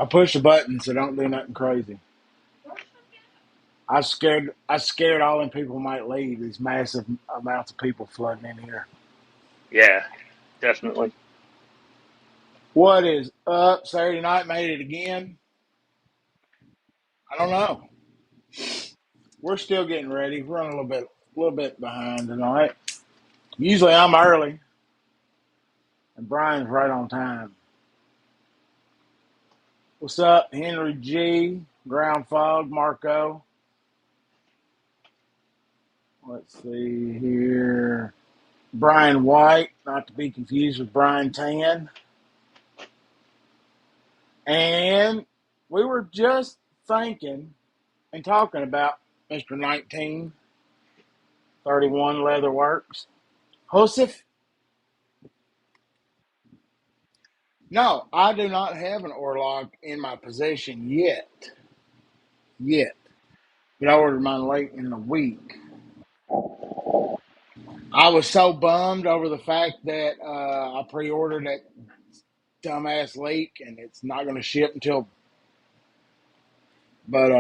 I push the button, so don't do nothing crazy. I scared all them people might leave. These massive amounts of people flooding in here. Yeah, definitely. What is up? Saturday night made it again. I don't know. We're still getting ready. We're running a little bit behind tonight. Usually I'm early, and Brian's right on time. What's up, Henry G, Ground Fog, Marco? Let's see here. Brian White, not to be confused with Brian Tan. And we were just thinking and talking about Mr. 1931 Leatherworks. Joseph? No, I do not have an Orlog in my possession yet. Yet. But I ordered mine late in the week. I was so bummed over the fact that I pre-ordered that dumbass leak and it's not going to ship until. But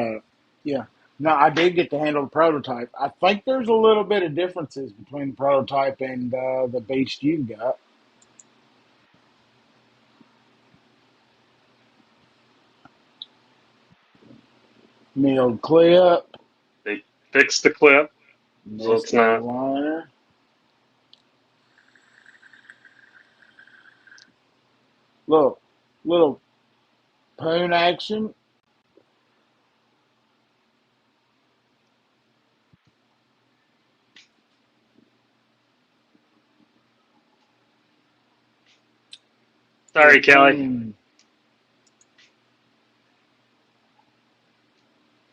yeah, no, I did get to handle the prototype. I think there's a little bit of differences between the prototype and the beast you got. Milled clip, They fixed the clip, so it's missed not. liner. Look, little poon action. Little Sorry, Kelly. poon.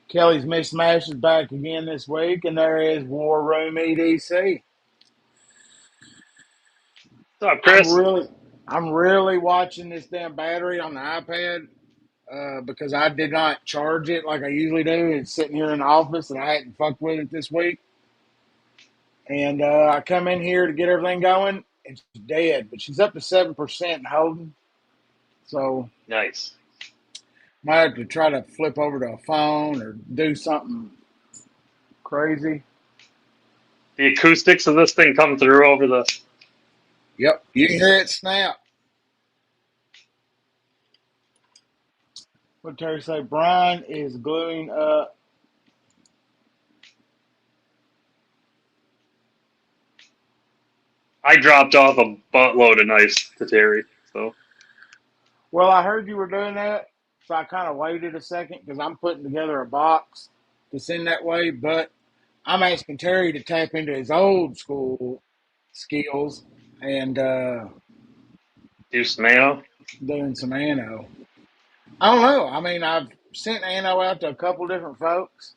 Kelly's Mismatch is back again this week, and there is War Room EDC. What's up, I'm Chris? really, I'm really watching this damn battery on the iPad because I did not charge it like I usually do. It's sitting here in the office, and I hadn't fucked with it this week. And I come in here to get everything going, and she's dead, but she's up to 7% and holding. So Nice. might have to try to flip over to a phone or do something crazy. The acoustics of this thing come through over the. Yep, you can hear it snap. What did Terry say? Brian is gluing up. I dropped off a buttload of knives to Terry, so Well, I heard you were doing that, so I kind of waited a second because I'm putting together a box to send that way. But I'm asking Terry to tap into his old school skills and do some ammo. doing some anno. I don't know. I mean, I've sent anno out to a couple different folks,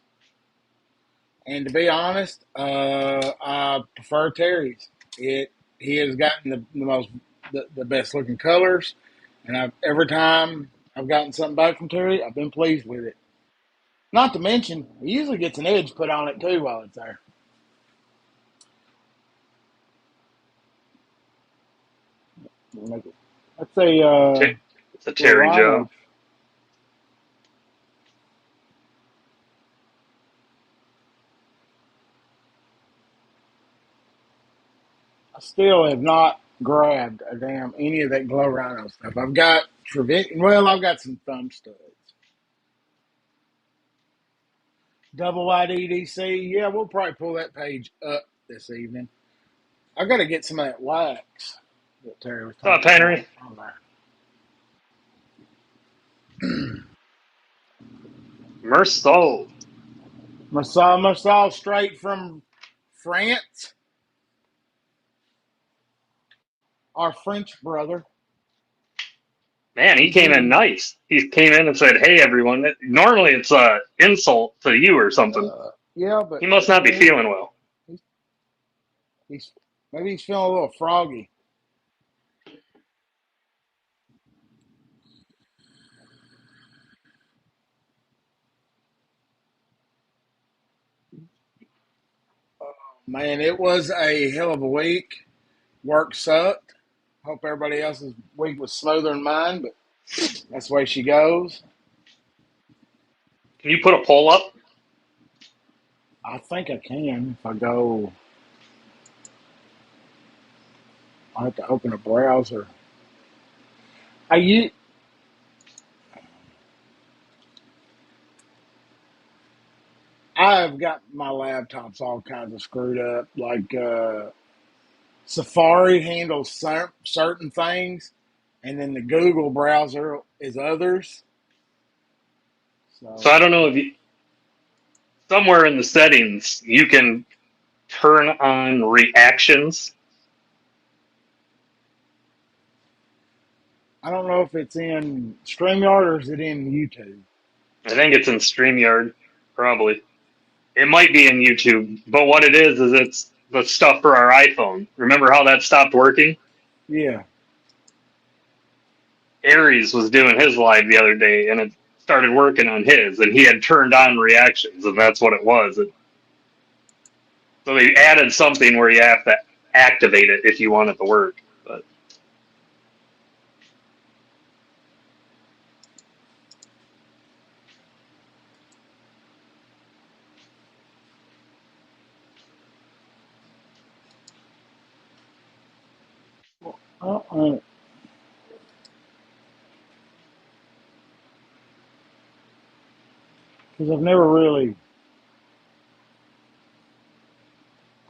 and to be honest, I prefer Terry's. It He has gotten the most the best looking colors, and every time I've gotten something back from Terry, I've been pleased with it. Not to mention, he usually gets an edge put on it too while it's there. That's a It's a little Terry rhino. job. I still have not grabbed a damn any of that glow rhino stuff. I've got well, I've got some thumb studs. Double wide EDC. Yeah, we'll probably pull that page up this evening. I got to get some of that wax that Terry was What's up, talking about Henry? on there. Merceau. Masal straight from France, our French brother. Man, he He's came in in. nice. He came in and said, "Hey, everyone." Normally, it's a insult to you or something. Yeah, He but must not be feeling well. he's, he's maybe he's feeling a little froggy. Man, it was a hell of a week. Work sucked. Hope everybody else's week was smoother than mine, but That's the way she goes. Can you put a poll up? I think I can if I go. I have to open a browser. I u- I've got my laptops all kinds of screwed up. Like Safari handles certain things, and then the Google browser is others. So So I don't know if you, somewhere in the settings you can turn on reactions. I don't know if it's in StreamYard or is it in YouTube. I think it's in StreamYard, probably. It might be in YouTube, but what it is it's the stuff for our iPhone. Remember how that stopped working? Yeah. Aries was doing his live the other day, and it started working on his, and he had turned on reactions, and that's what it was. So they added something where you have to activate it if you want it to work. But Because I've never really.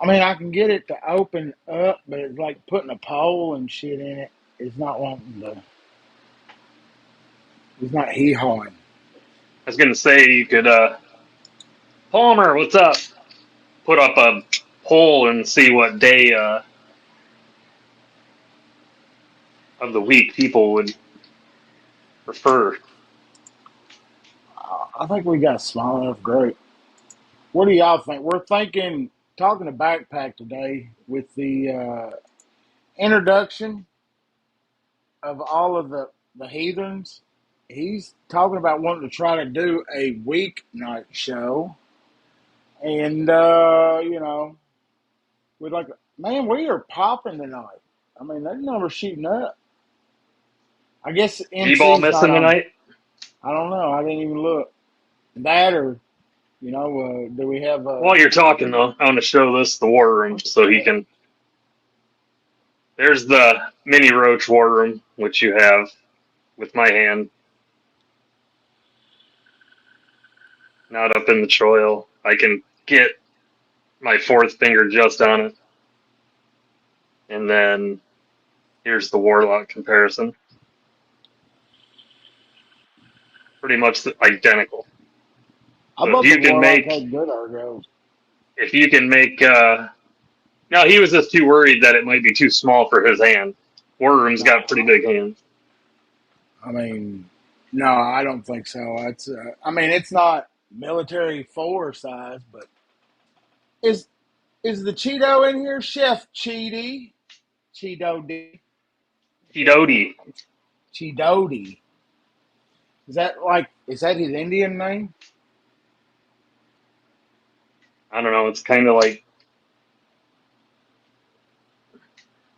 I mean, I can get it to open up, but it's like putting a pole and shit in it. It's not wanting to. It's not hee hawing. I was gonna say you could, Palmer, what's up? Put up a poll and see what day of the week people would prefer. I think we got a small enough group. What do y'all think? We're thinking talking to backpack today with the introduction of all of the heathens. He's talking about wanting to try to do a weeknight show, and we're like, man, we are popping tonight. I mean, that number's shooting up. I guess G-ball MC's not missing on. tonight? I don't know. I didn't even look. That or do we have While you're talking though, I want to show this the war room so he can. There's the mini roach war room, which you have with my hand, not up in the choil. I can get my fourth finger just on it, and then here's the warlock comparison. Pretty much identical. I So if thought the you can Warlock make, had good Argos. if you can make, no, he was just too worried that it might be too small for his hand. War room's got pretty No, big hands. I mean, no, I don't think so. It's I mean, it's not military four size, but is is the Cheeto in here, Chef Cheedy? Cheeto D. Chidoti. Cheedo. Is that his Indian name? I don't know. It's kind of like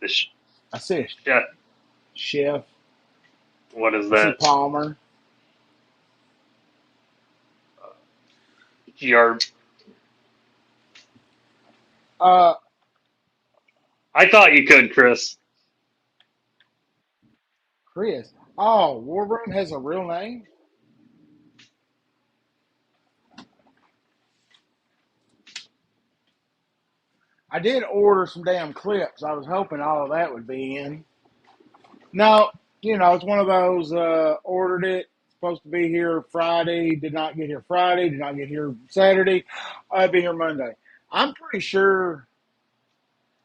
the I see chef. Chef. What is I see that? Palmer. GR. Uh, I thought you could, Chris. Chris. Oh, War Room has a real name. I did order some damn clips. I was hoping all of that would be in. No, it's one of those. Ordered it. Supposed to be here Friday. Did not get here Friday. Did not get here Saturday. I'll be here Monday. I'm pretty sure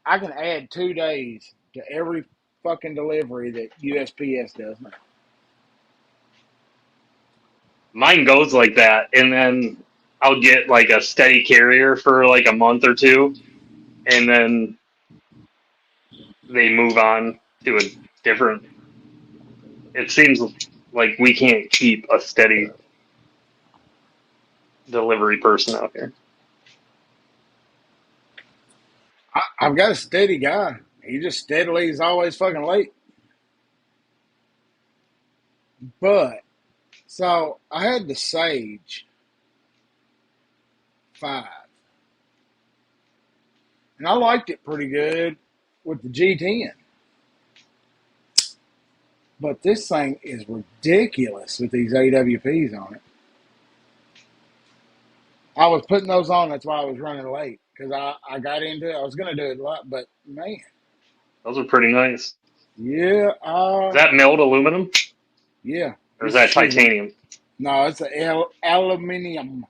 I can add 2 days to every fucking delivery that USPS does now. Mine goes like that, and then I'll get like a steady carrier for like a month or two, and then they move on to a different. It seems like we can't keep a steady delivery person out here. I've got a steady guy. He just steadily is always fucking late. But so I had the Sage 5, and I liked it pretty good with the G10. But this thing is ridiculous with these AWPs on it. I was putting those on. That's why I was running late because I got into it. I was going to do it a lot, but man, Those are pretty nice. yeah, Is that milled aluminum yeah, or is this that shit is titanium? no, it's a aluminium.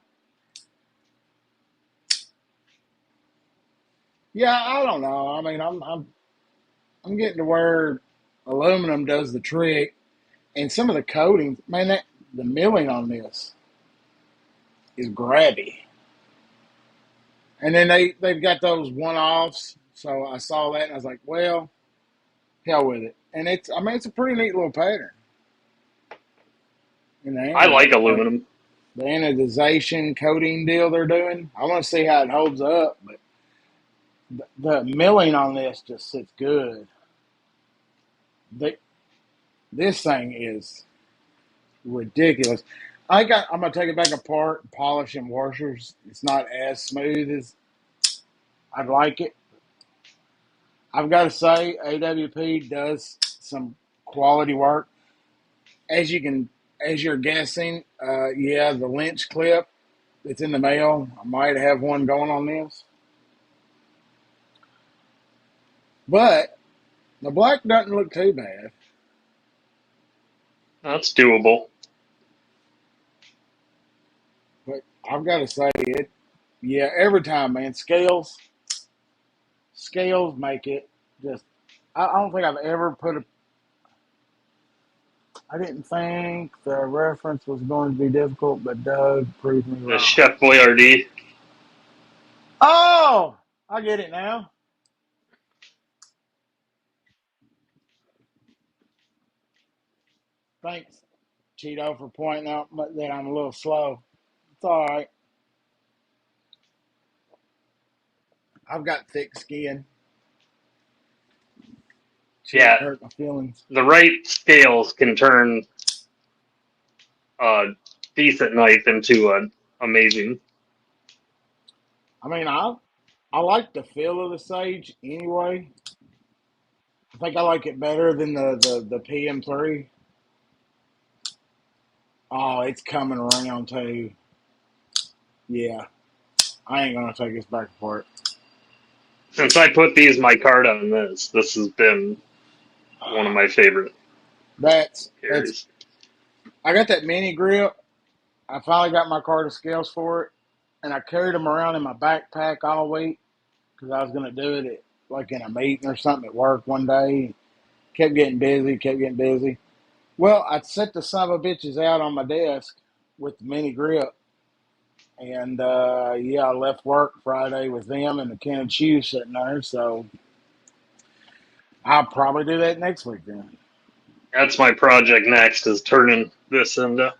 Yeah, I don't know. I mean, I'm getting to where aluminum does the trick, and some of the coatings, man, that the milling on this is grabby. And then they've got those one offs. So I saw that and I was like, well, hell with it. And it's a pretty neat little pattern in I like aluminum. the anodization coating deal they're doing. I want to see how it holds up, but the milling on this just sits good. The, this thing is ridiculous. I'm gonna take it back apart and polish in washers. It's not as smooth as I'd like it. I've got to say, AWP does some quality work. As you can, as you're guessing, yeah, the Lynch clip that's in the mail. I might have one going on this, but the black doesn't look too bad. That's doable. But I've got to say it. Yeah, every time, man. Scales make it just. I don't think I've ever put a. I didn't think the reference was going to be difficult, but Doug proved me The wrong. Chef Boyardee. Oh, I get it now. Thanks, Cheeto, for pointing out that I'm a little slow. It's all right. I've got thick skin. Shouldn't Yeah, hurt my feelings. the right scales can turn a decent knife into an amazing. I mean, I like the feel of the Sage anyway. I think I like it better than the PM3. Oh, it's coming around too. Yeah, I ain't gonna take this back apart. Since I put my card on this has been one of my favorite That's. carries. I got that mini grip. I finally got my card of scales for it, and I carried them around in my backpack all week because I was gonna do it at, like in a meeting or something at work one day. Kept getting busy. Kept getting busy. Well, I set the son of a bitches out on my desk with the mini grip, and yeah, I left work Friday with them and the can of chew sitting there. So I'll probably do that next week then. That's my project next is turning this into.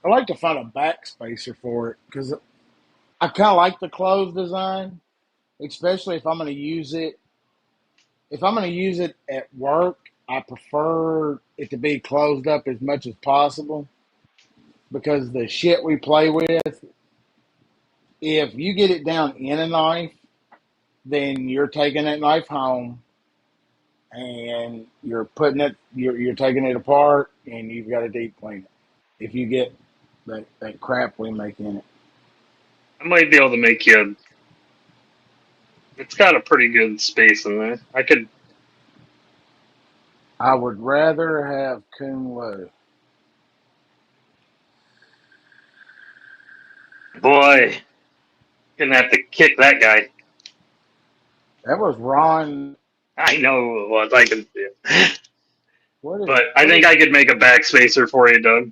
I like to find a backspacer for it because I kind of like the closed design, especially if I'm going to use it. If I'm going to use it at work, I prefer it to be closed up as much as possible because the shit we play with, if you get it down in a knife, then you're taking that knife home and you're taking it apart and you've got to deep clean it. If you get that crap we make in it, I might be able to make you. It's got a pretty good space in there. I could. I would rather have Kung Fu. Boy, gonna have to kick that guy. That was Ron. I know it was. I can see it. But I What think is? I could make a backspacer for you, Doug.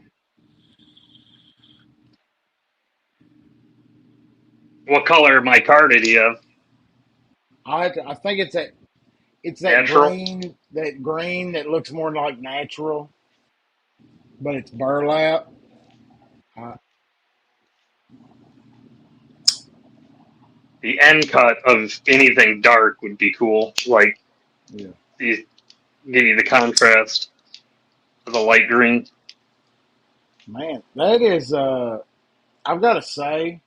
What color my card do you have? I think it's that Natural. green that looks more like natural, but it's burlap. Uh, The end cut of anything dark would be cool. Like yeah. these. give you the contrast of the light green. Man, that is. I've got to say,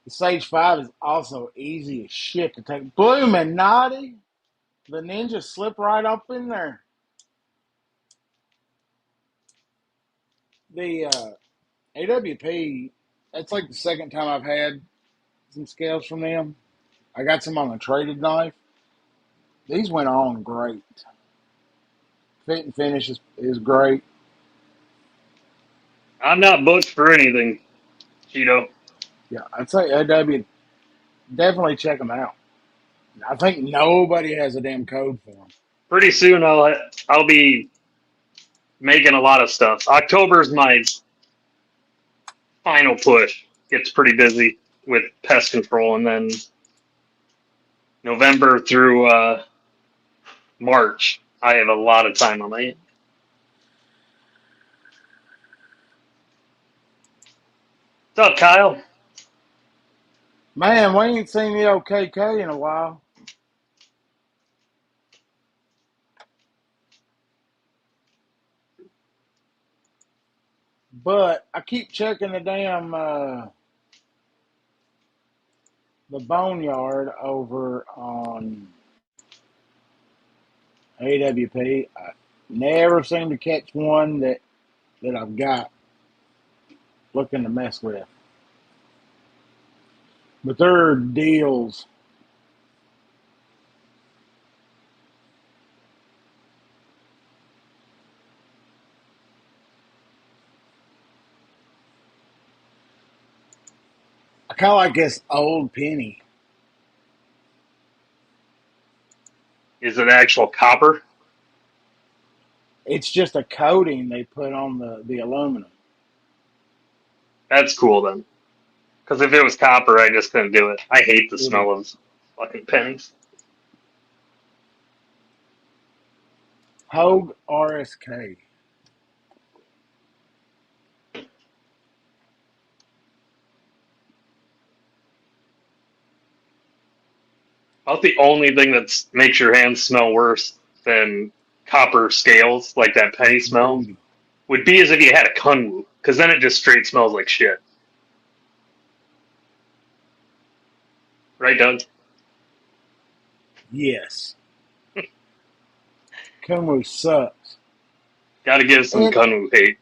the Sage Five is also easy as shit to take. Bloomin' naughty, the ninja slip right up in there. The AWP. That's like the second time I've had some scales from them. I got some on a traded knife. These went on great. Fit and finish is great. I'm not booked for anything, Cheeto. Yeah, I'd say AW. Definitely check them out. I think nobody has a damn code for them. Pretty soon I'll be making a lot of stuff. October's my final push. Gets pretty busy with pest control, and then November through March, I have a lot of time on my hands. What's up, Kyle? Man, we ain't seen the OKK in a while. But I keep checking the damn the boneyard over on AWP. I never seem to catch one that I've got looking to mess with. But there are deals. I kind of like this old penny. Is it actual copper? It's just a coating they put on the aluminum. That's cool then. Because if it was copper, I just couldn't do it. I hate the It is smell of fucking pennies. Hogue RSK. About the only thing that makes your hands smell worse than copper scales, like that penny smell, Booty. would be as if you had a kunwu, because then it just straight smells like shit. Right, Doug? Yes. Kumu sucks. Gotta give some And kunwu hate.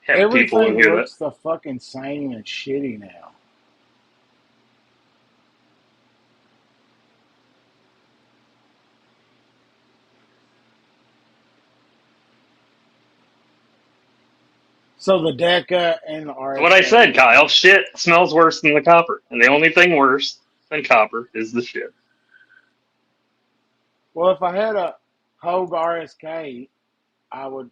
Have people in everything here that. looks the fucking same and shitty now. So the Deca and the What I RSK said, look. Kyle. Shit smells worse than the copper. And the only thing worse than copper is the shit. Well, if I had a Hogue RSK, I would.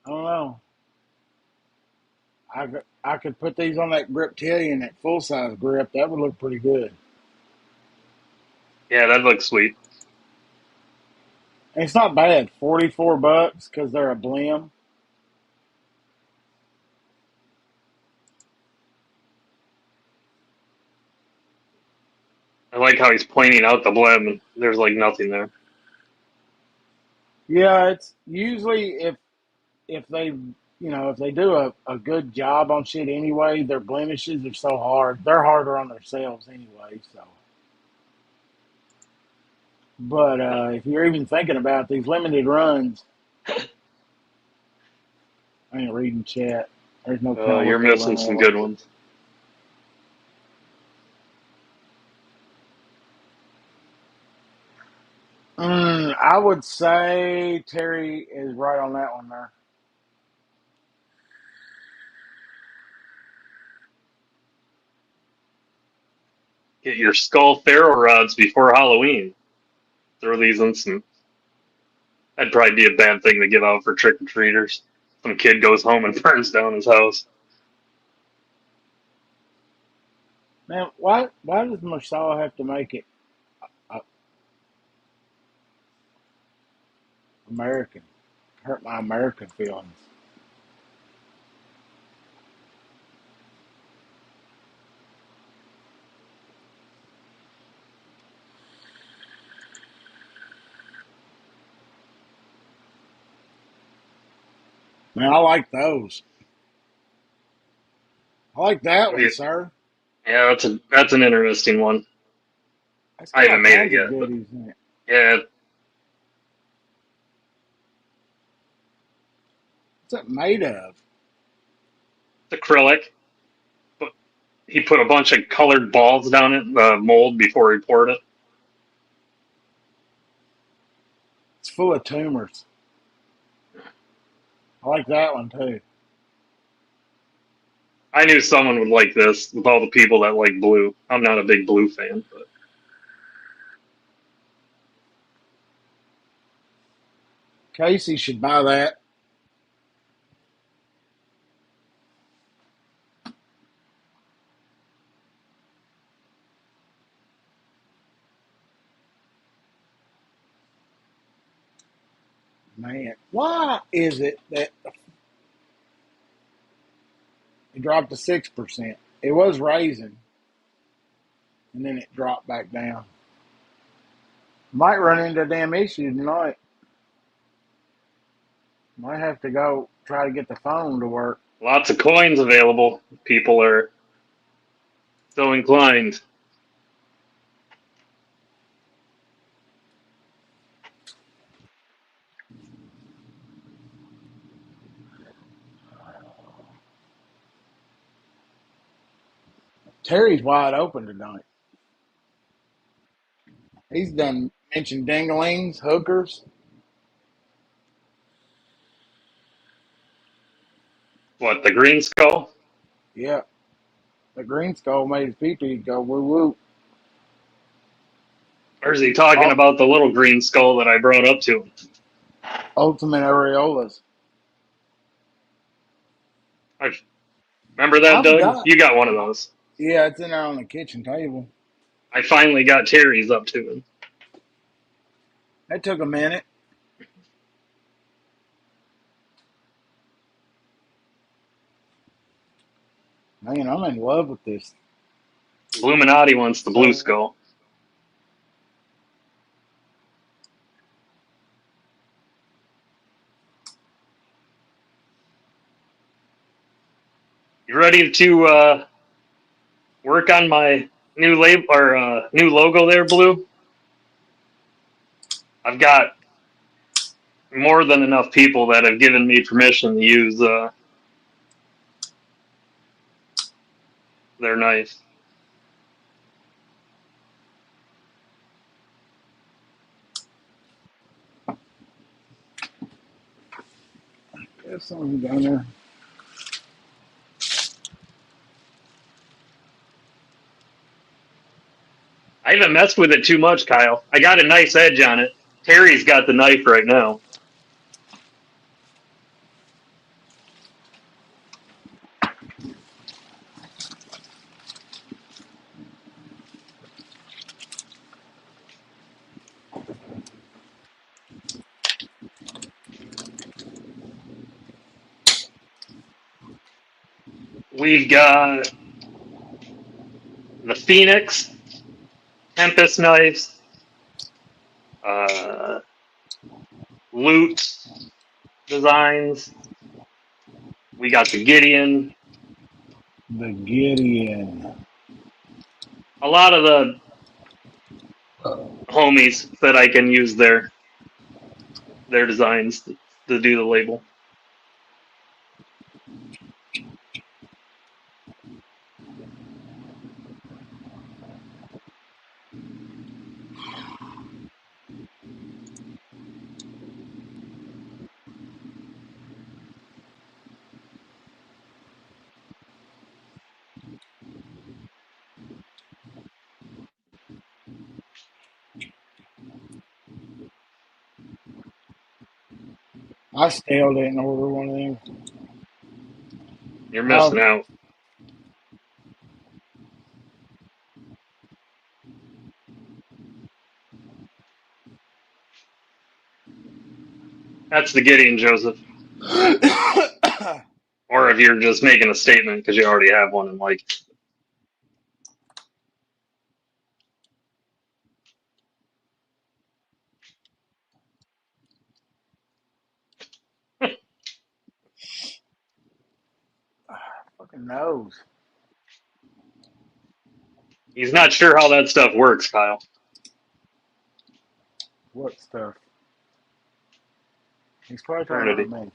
I don't know. I could put these on that Griptilian, that full size grip. That would look pretty good. Yeah, that looks sweet. And it's not bad. $44 because they're a blim. I like how he's pointing out the blem and there's like nothing there. Yeah, it's usually if they if they do a good job on shit anyway, their blemishes are so hard. They're harder on themselves anyway. So, but if you're even thinking about these limited runs, I ain't reading chat. There's no telling You're what they missing run some on. good ones. I would say Terry is right on that one there. Get your skull ferro rods before Halloween. Throw these in some. That'd probably be a bad thing to give out for trick or treaters. Some kid goes home and burns down his house. Man, why does Marcel have to make it uh, American? Hurt my American feelings. Man, I like those. I like that one, Yeah, sir. that's an interesting one. It's I got all haven't made it kinds of yet, but goodies in it. yeah, What's it made of? it's acrylic. But he put a bunch of colored balls down it, the mold before he poured it. It's full of tumors. I like that one too. I knew someone would like this with all the people that like blue. I'm not a big blue fan, but Casey should buy that. Man, why is it that it dropped to 6%? It was raising, and then it dropped back down. Might run into a damn issue tonight. Might have to go try to get the phone to work. lots of coins available. People are so inclined. Terry's wide open tonight. He's done mentioned dinglings, hookers. What, the green skull? Yeah, the green skull made his pee-pee go woo woo. Or is he talking Oh, about the little green skull that I brought up to him? ultimate areolas. I remember that, I Doug? forgot. You got one of those. Yeah, it's in there on the kitchen table. I finally got Terry's up to him. That took a minute. Man, I'm in love with this. Illuminati wants the blue So skull. You ready to work on my new label or new logo there, Blue? I've got more than enough people that have given me permission to use their knife. there's something down there. I haven't messed with it too much, Kyle. I got a nice edge on it. Terry's got the knife right now. We've got the Phoenix, Tempest knives, uh, Loot designs. We got the Gideon. The Gideon. A lot of the homies that I can use their designs to do the label. I still didn't order one of them. You're missing Oh, out. That's the Gideon, Joseph. Or if you're just making a statement because you already have one and like, knows He's not sure how that stuff works, Kyle. what stuff. He's probably talking about Eternity. me.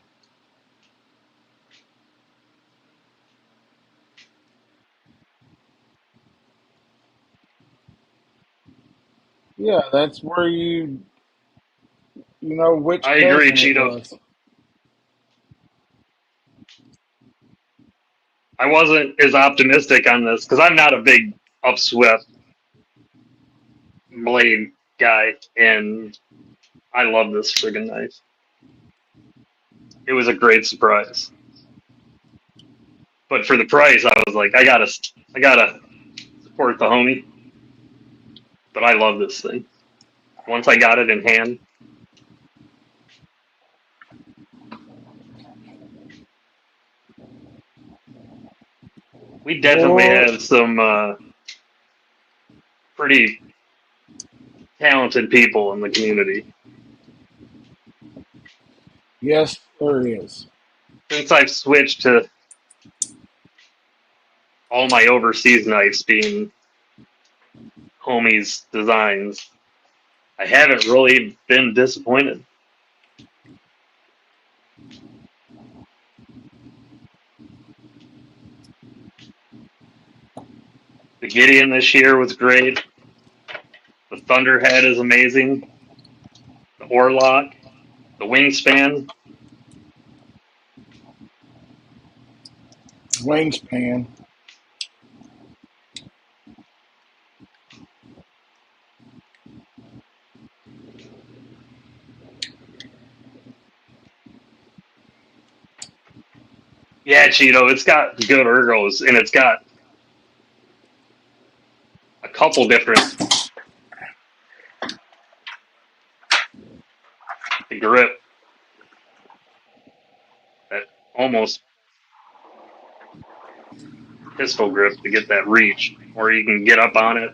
Yeah, that's where you know which I agree, cousin it Cheeto. was. I wasn't as optimistic on this because I'm not a big upswept blade guy, and I love this friggin' knife. It was a great surprise. But for the price, I was like, I gotta support the homie. But I love this thing. Once I got it in hand, we definitely Oh, have some pretty talented people in the community. yes, there is. Since I've switched to all my overseas knives being homies' designs, I haven't really been disappointed. The Gideon this year was great. The Thunderhead is amazing. The Orlock, the Wingspan. Wingspan. Yeah, Cheeto, it's got good ergos, and it's got a couple different. The grip, that almost pistol grip to get that reach, where you can get up on it.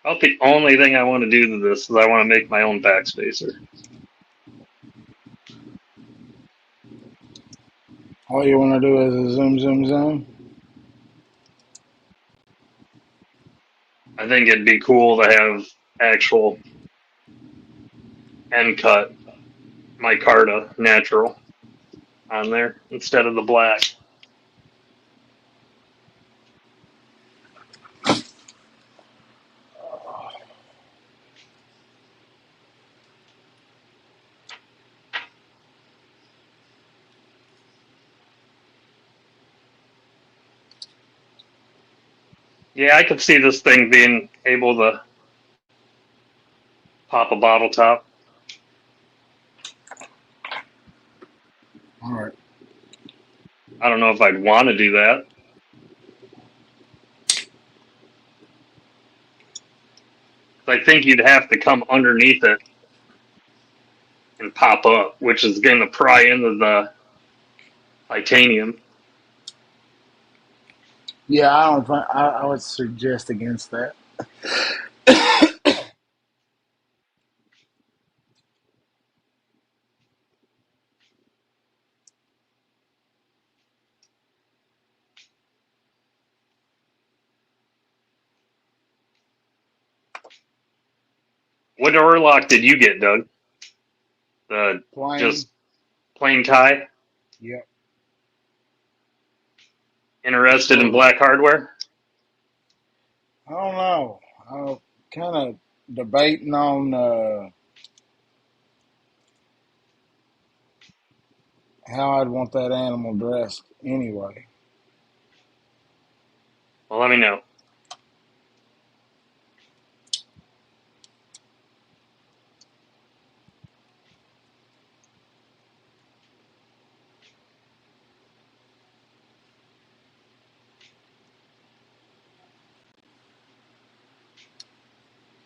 About the only thing I want to do to this is I want to make my own backspacer. All you want to do is a zoom, zoom, zoom. I think it'd be cool to have actual end cut micarta natural on there instead of the black. Yeah, I could see this thing being able to pop a bottle top. All right. I don't know if I'd want to do that. I think you'd have to come underneath it and pop up, which is going to pry into the titanium. Yeah, I don't think I would suggest against that. What Orlock did you get, Doug? The Plain. just plain tie? Yep. Just Interested in for black hardware? I don't know. I'm kind of debating on how I'd want that animal dressed anyway. Well, let me know.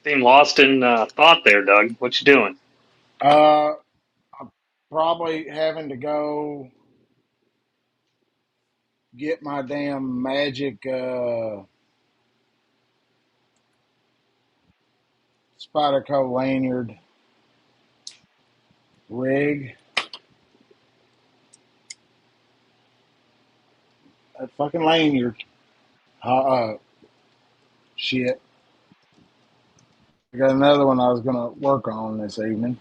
Seem lost in thought there, Doug. What you doing? Uh, I'm probably having to go get my damn magic Spyderco lanyard rig. That fucking lanyard. Shit. I got another one I was gonna work on this evening.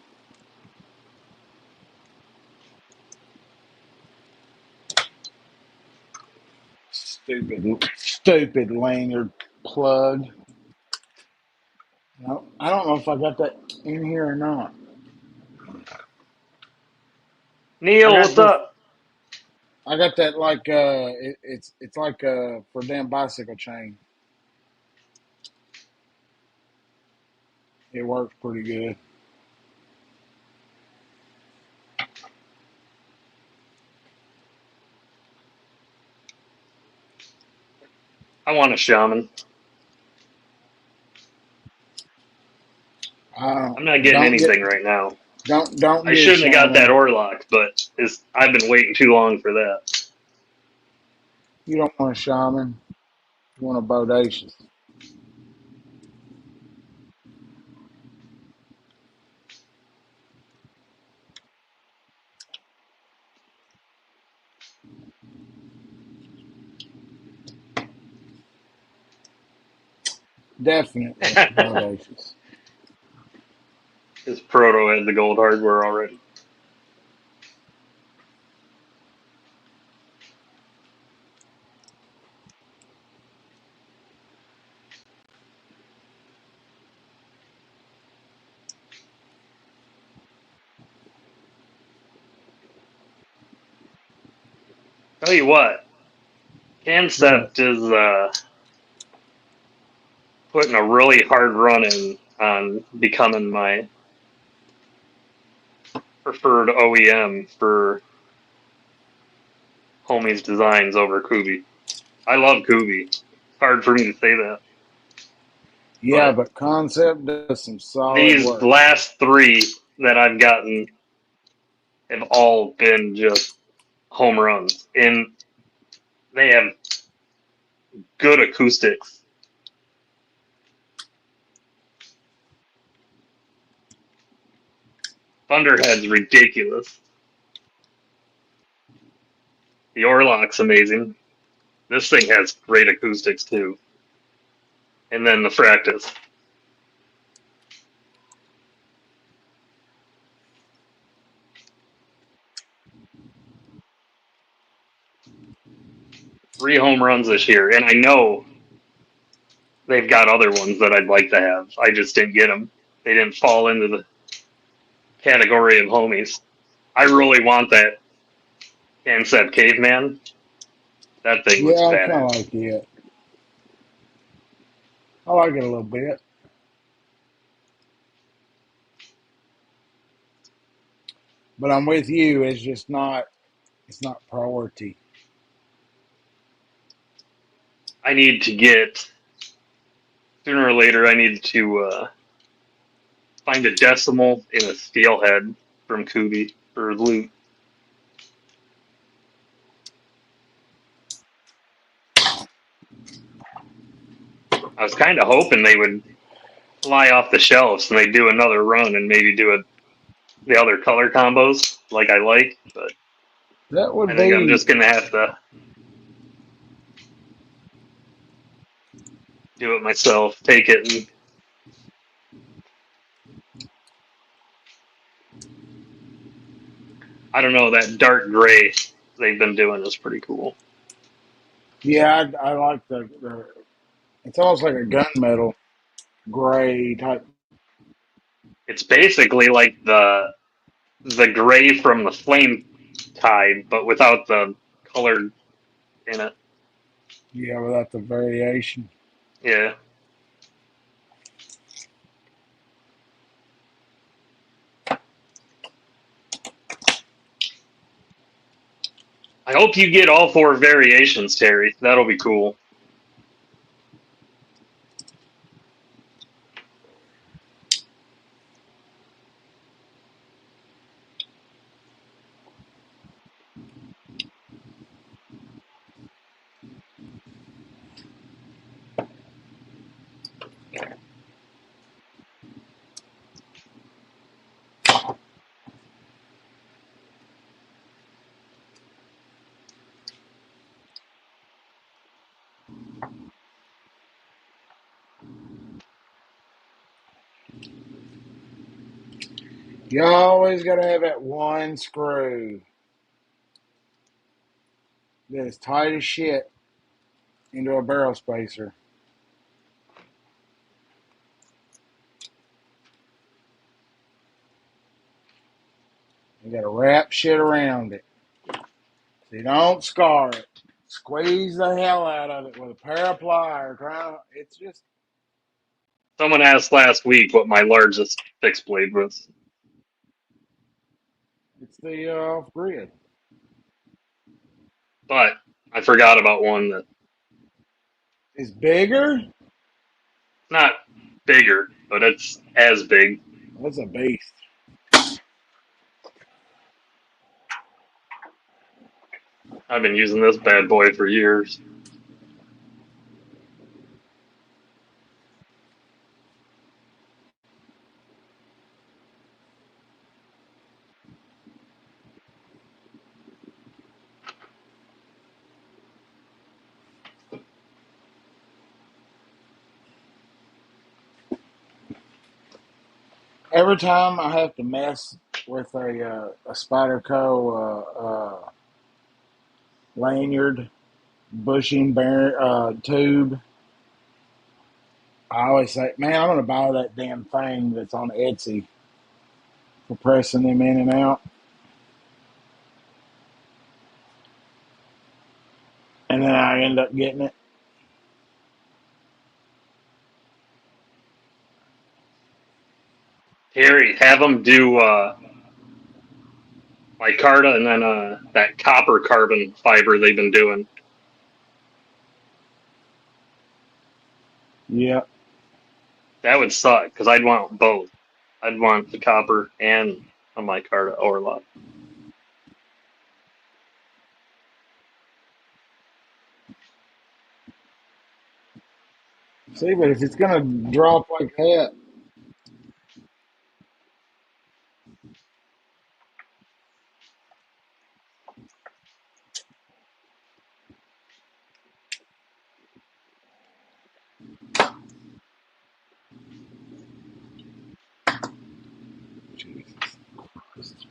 Stupid lanyard plug. No, I don't know if I got that in here or not. I Neil, got what's this. up? I got that like it's like for damn bicycle chain. It works pretty good. I want a shaman. I'm not getting Don't get anything right now. don't I get a shouldn't have got that shaman. Orlock, but I've been waiting too long for that. You don't want a shaman. You want a bodacious. Definitely bodacious. His proto had the gold hardware already. Tell you what, What? Concept is putting a really hard run in on becoming my preferred OEM for homies designs over Kubi. I love Kubi. It's hard for me to say that, Yeah, but but Concept does some solid these work. last three that I've gotten have all been just home runs, and they have good acoustics. Thunderhead's ridiculous. The Orlock's amazing. This thing has great acoustics too. And then the Fractus. Three home runs this year, and I know they've got other ones that I'd like to have. I just didn't get them. They didn't fall into the category of homies. I really want that Concept Caveman. That thing looks Yeah, I kind of badass. like it. I like it a little bit, but I'm with you. It's just not. It's not priority. I need to get, sooner or later, I need to find a decimal in a steelhead from Kubi for loot. I was kind of hoping they would fly off the shelves and they do another run and maybe do the other color combos like I like, but That I would think I'm be. just gonna have to do it myself. Take it and I don't know, that dark gray they've been doing is pretty cool. Yeah, I like the. It's almost like a gunmetal gray type. It's basically like the gray from the flame tide, but without the color in it. Yeah, without the variation. Yeah. I hope you get all four variations, Terry. That'll be cool. You always got to have that one screw that is tight as shit into a barrel spacer. You got to wrap shit around it so you don't scar it. Squeeze the hell out of it with a pair of pliers. It's just, Someone asked last week what my largest fixed blade was, it's the off grid. but I forgot about one that's It's bigger. not bigger, but it's as big. That's a beast. I've been using this bad boy for years. Every time I have to mess with a Spyderco lanyard bushing tube, I always say, man, I'm going to buy that damn thing that's on Etsy for pressing them in and out. And then I end up getting it. Harry, have them do micarta and then that copper carbon fiber they've been doing. Yeah. That would suck because I'd want both. I'd want the copper and a micarta overlap. See, but if it's going to drop like that, Jesus Christ.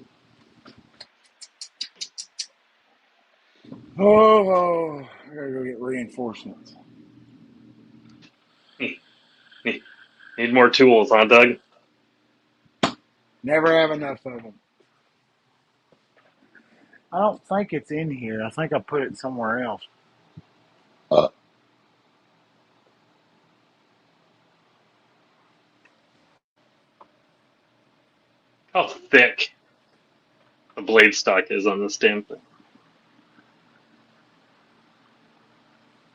Oh, I got to go get reinforcements. Need more tools, huh, Doug? Never have enough of them. I don't think it's in here. I think I put it somewhere else. How thick the blade stock is on this damn thing.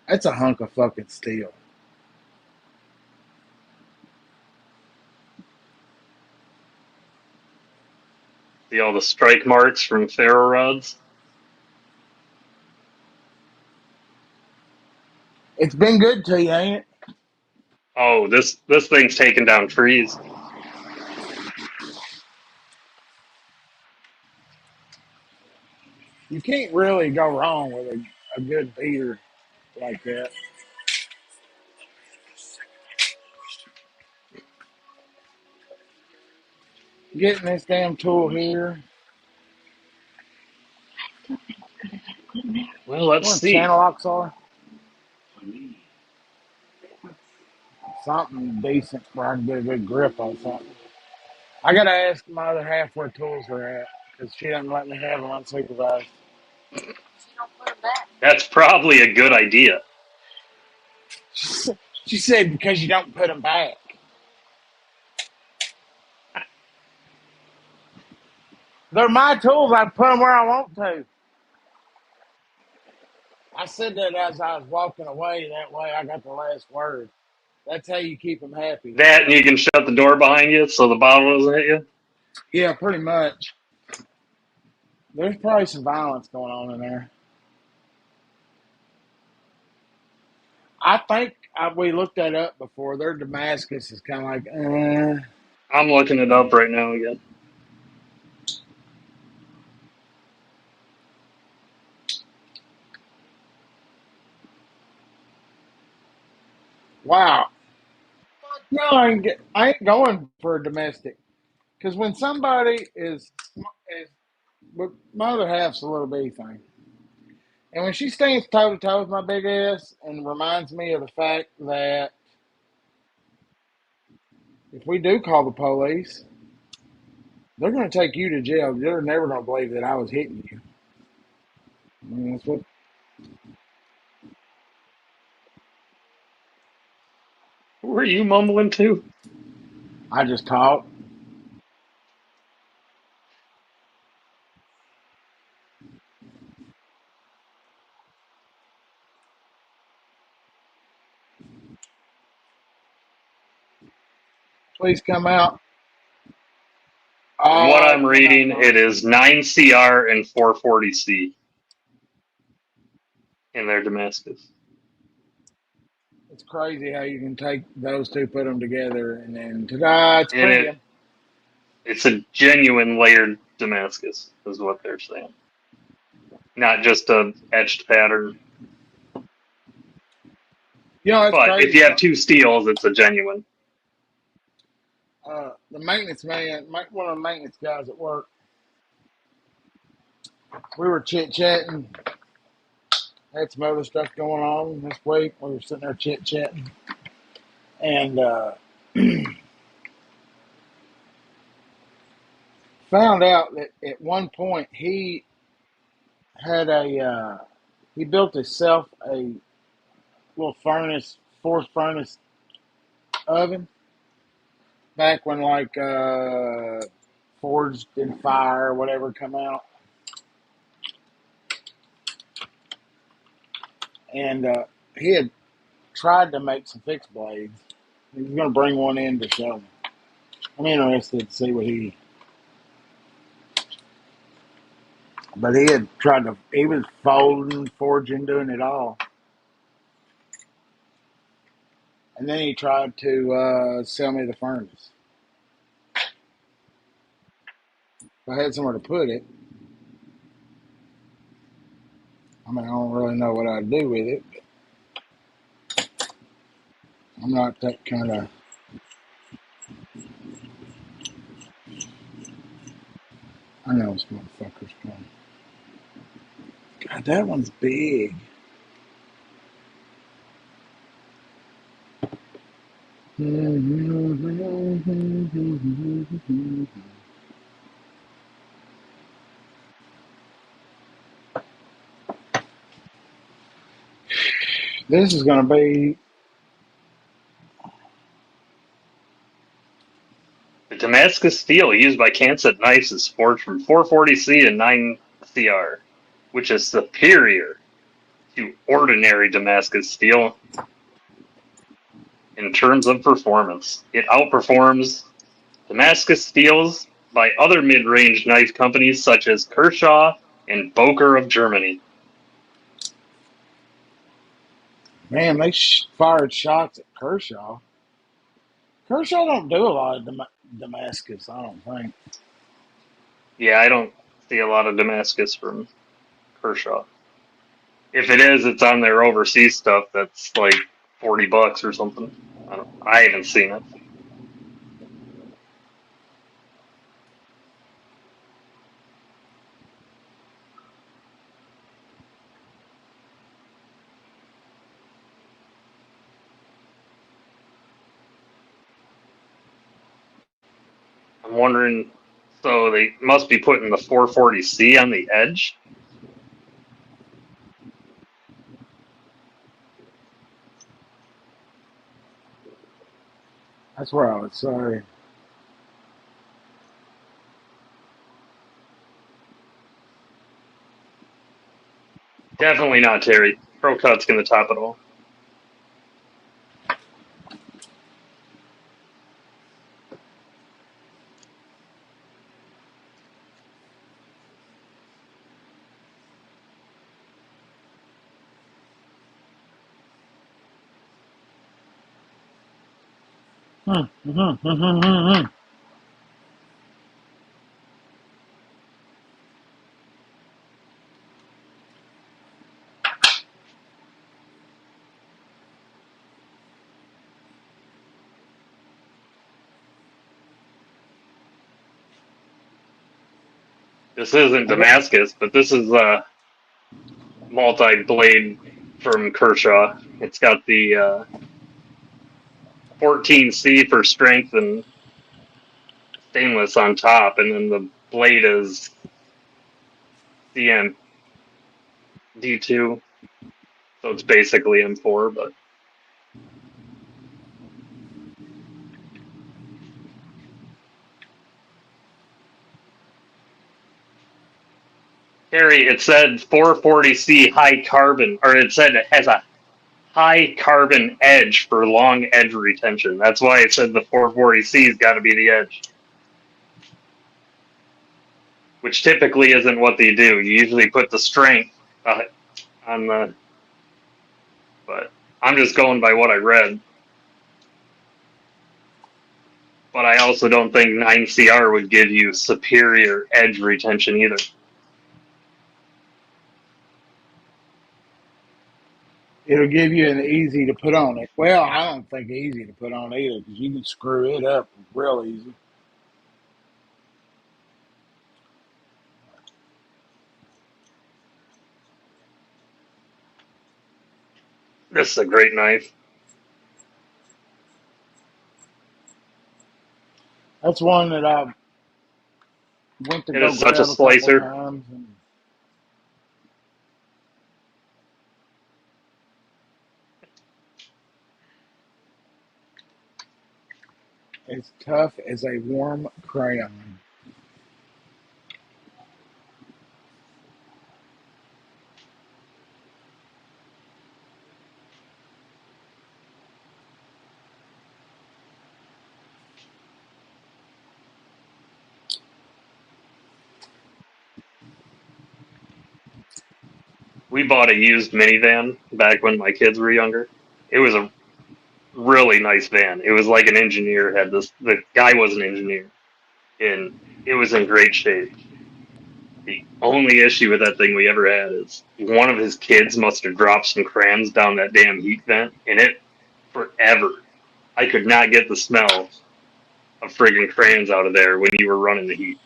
That's a hunk of fucking steel. See all the strike marks from ferro rods? It's been good to you, ain't it? Oh, this thing's taking down trees. You can't really go wrong with a good beater like that. Getting this damn tool here. Well, let's Where see. channel locks are. Something decent where I can get a good grip on something. I gotta ask my other half where tools are at because she doesn't let me have them unsupervised. That's probably a good idea. She said because you don't put them back. They're my tools. I put them where I want to. I said that as I was walking away. That way I got the last word. That's how you keep them happy. That and you can shut the door behind you so the bottle doesn't hit you. Yeah, pretty much. There's probably some violence going on in there. I think we looked that up before. Their Damascus is kind of like, I'm looking it up right now again. wow. No, I ain't going for a domestic. Because when somebody is but my other half's a little bitty thing. And when she stands toe to toe with my big ass and reminds me of the fact that if we do call the police, they're going to take you to jail. They're never going to believe that I was hitting you. I mean, that's what Who are you mumbling to? I just taught. Please come out. From All what right, I'm come out, reading, it Mark. is 9 CR and 440C in their Damascus. It's crazy how you can take those two, put them together, and then ta-da, it's And premium. it's a genuine layered Damascus, is what they're saying. Not just a etched pattern. You know, it's But if crazy. you have two steels, it's a genuine. The maintenance man, one of the maintenance guys at work, we were chit chatting. Had some other stuff going on this week. We were sitting there chit chatting, and found out that at one point had he built himself a little furnace, forced furnace oven back when like Forged in Fire or whatever come out, and he had tried to make some fixed blades. He was going to bring one in to show me. I'm interested to see what but he had tried to, he was folding, forging, doing it all. And then he tried to sell me the furnace. If I had somewhere to put it, I mean, I don't really know what I'd do with it. I'm not that kind of, I know this motherfucker's coming. God, that one's big. This is going to be, The Damascus steel used by Kansas knives is forged from 440C and 9 CR, which is superior to ordinary Damascus steel in terms of performance. It outperforms Damascus steels by other mid-range knife companies such as Kershaw and Boker of Germany. man, they fired shots at Kershaw. Kershaw don't do a lot of Damascus, I don't think. Yeah, I don't see a lot of Damascus from Kershaw. If it is, it's on their overseas stuff that's like $40 or something. I haven't seen it. I'm wondering, so they must be putting the 440C on the edge. That's where I would say. Definitely not Terry. Pro Cut's going to top it all. This isn't I get, Damascus, but this is a multi-blade from Kershaw. It's got the 14C for strength and stainless on top, and then the blade is CM D2, so it's basically M4. But Harry, it said 440C high carbon, or it said it has a high carbon edge for long edge retention. That's why it said the 440C's got to be the edge, which typically isn't what they do. You usually put the strength on the, but I'm just going by what I read. But I also don't think 9CR would give you superior edge retention either. it'll give you an easy to put on it. Well, I don't think easy to put on either because you can screw it up real easy. This is a great knife. That's one that I went to It go is such a grab a couple slicer. times, and it's tough as a warm crayon. We bought a used minivan back when my kids were younger. It was a really nice van. It was like an engineer had this. The guy was an engineer, and it was in great shape. The only issue with that thing we ever had is one of his kids must have dropped some crayons down that damn heat vent, and it forever. I could not get the smell of friggin' crayons out of there when you were running the heat.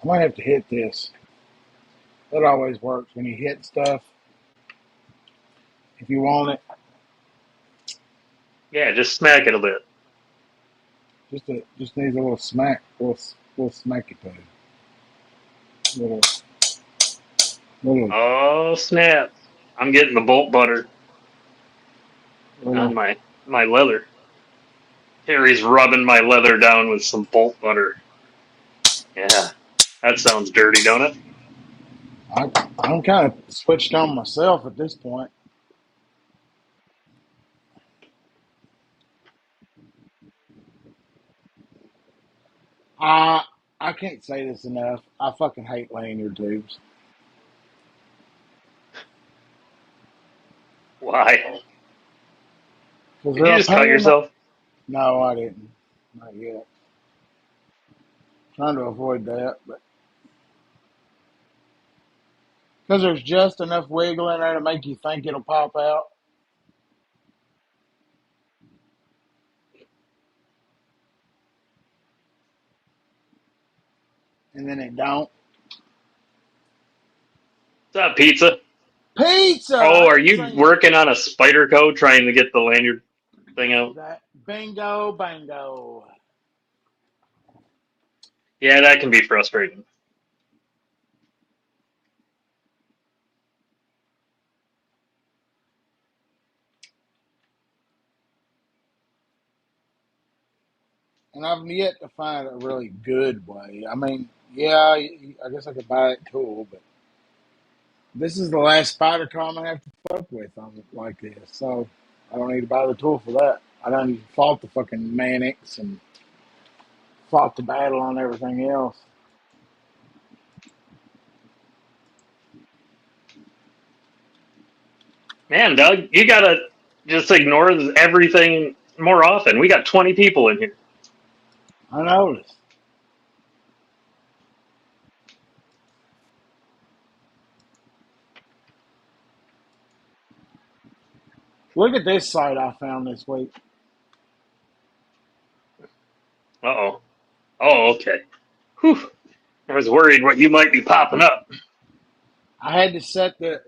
I might have to hit this. That always works when you hit stuff. If you want it, Yeah, just smack it a bit. just needs a little smack, little smacky poo, little little Oh snap! I'm getting the bolt butter on little. my leather. Terry's rubbing my leather down with some bolt butter. Yeah, that sounds dirty, don't it? I I'm kind of switched on myself at this point. I I can't say this enough. I fucking hate lanyard tubes Why? because Did they're you a just cut pain in the. yourself? No, I didn't. Not yet. Trying to avoid that, but because there's just enough wiggle in there to make you think it'll pop out, and then it don't. What's up, pizza? Pizza! Oh, I are ain't you seen you. working on a spider code trying to get the lanyard thing out? That bingo, bango. Yeah, that can be frustrating. And I've yet to find a really good way. I mean, yeah, I guess I could buy that tool, but this is the last spider car I'm gonna have to fuck with on like this. So I don't need to buy the tool for that. I done fought the fucking Mannix and fought the battle on everything else. Man, Doug, you gotta just ignore everything more often. We got 20 people in here. I noticed. Look at this site I found this week. Uh-oh. Oh, okay. Whew. I was worried what you might be popping up. I had to set the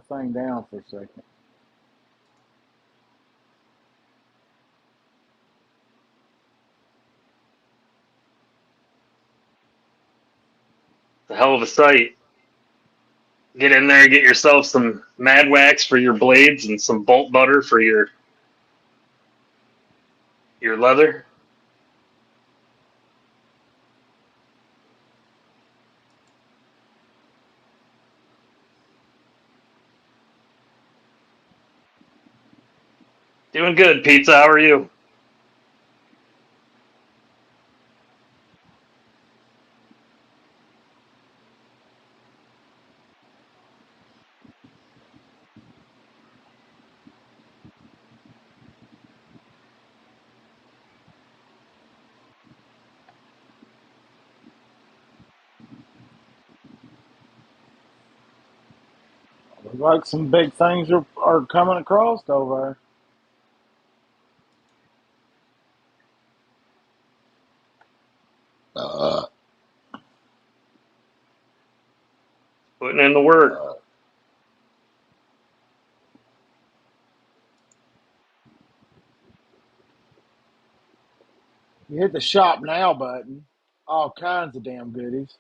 thing down for a second. It's a hell of a sight. Get in there, get yourself some Mad Wax for your blades and some bolt butter for your leather. Doing good, Pizza. How are you? Looks like some big things are coming across over there. Putting in the work. Uh, you hit the shop now button. All kinds of damn goodies.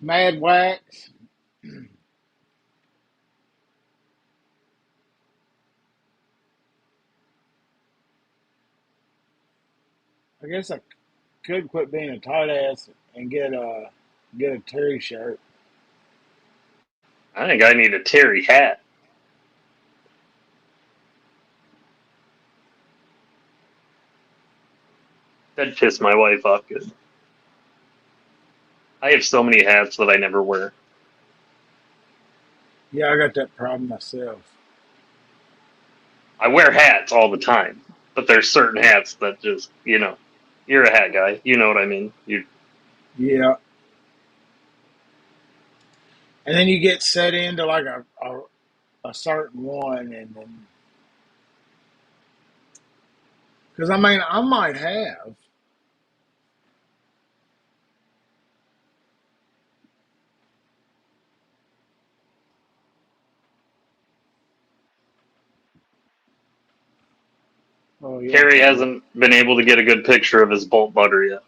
Mad Wax. I guess I could quit being a tight ass and get a Terry shirt. I think I need a Terry hat. That'd piss my wife off good. I have so many hats that I never wear. Yeah, I got that problem myself. I wear hats all the time, but there's certain hats that just, you're a hat guy. You know what I mean? Yeah, and then you get set into like a certain one, and then because I mean I might have. Oh yeah, Terry probably. hasn't been able to get a good picture of his bolt butter yet.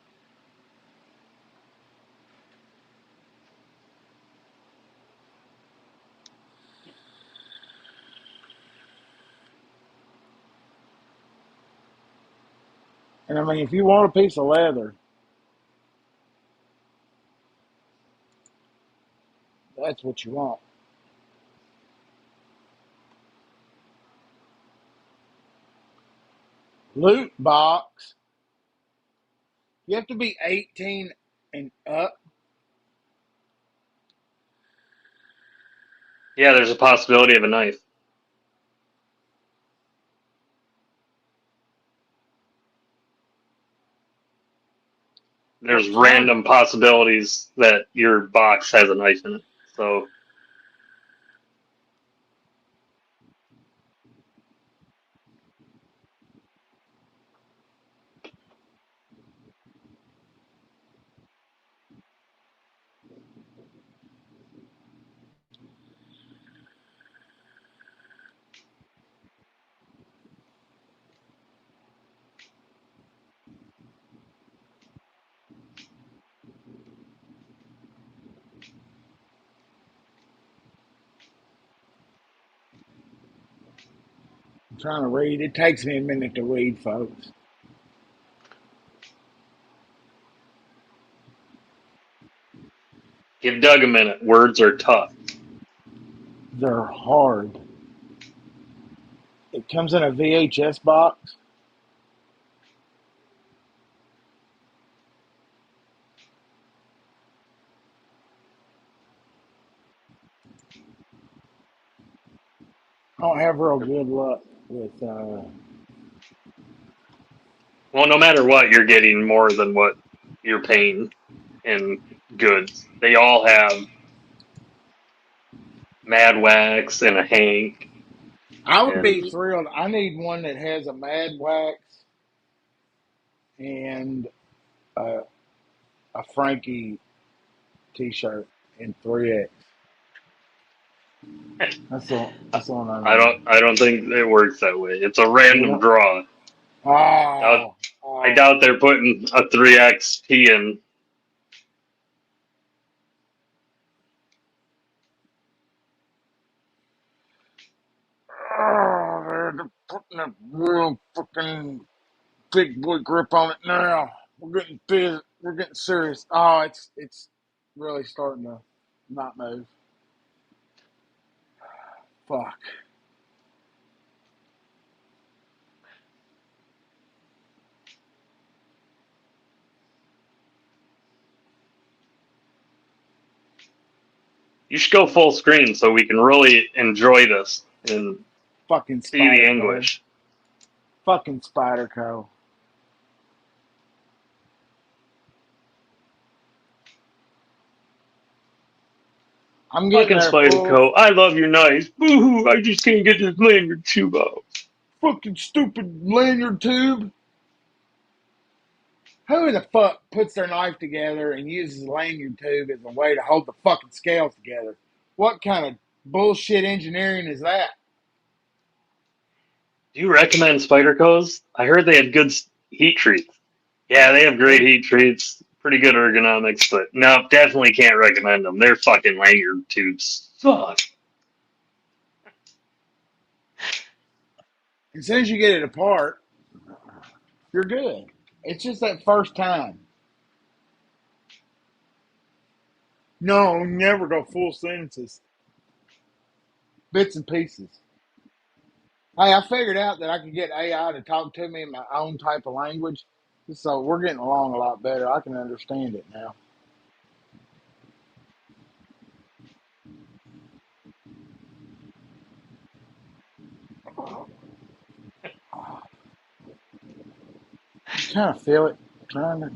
And I mean, if you want a piece of leather, that's what you want. Loot box. You have to be 18 and up. Yeah, there's a possibility of a knife. There's What kind of? random possibilities that your box has a knife in it. So I'm trying to read. It takes me a minute to read, folks. give Doug a minute. Words are tough. They're hard. It comes in a VHS box. I don't have real good luck with. Well, no matter what, you're getting more than what you're paying in goods. They all have Mad Wax and a Hank. I would be And thrilled. I need one that has a Mad Wax and a, a Frankie T-shirt in 3X. That's the one I need. I don't think it works that way. It's a You random know? draw. Doubt, Oh, I oh, doubt they're putting a 3XP in. oh, they're putting a real fucking big boy grip on it now. We're getting big. We're getting serious. Oh, it's really starting to not move. Fuck. You should go full screen so we can really enjoy this and Fucking see the Spider Co. English. Fucking Spider Co. I'm getting Fucking there, Spider fool. Co. I love your knife. Boo-hoo, I just can't get this lanyard tube out. Fucking stupid lanyard tube. Who the fuck puts their knife together and uses a lanyard tube as a way to hold the fucking scales together? What kind of bullshit engineering is that? Do you recommend Spider Co's? I heard they had good heat treats. Yeah, they have great heat treats, pretty good ergonomics, but no, definitely can't recommend them. They're fucking lanyard tubes. Fuck. As soon as you get it apart, you're good. It's just that first time. No, never go full sentences. Bits and pieces. Hey, I figured out that I could get AI to talk to me in my own type of language. So we're getting along a lot better. I can understand it now. Kind of feel it. Trying to.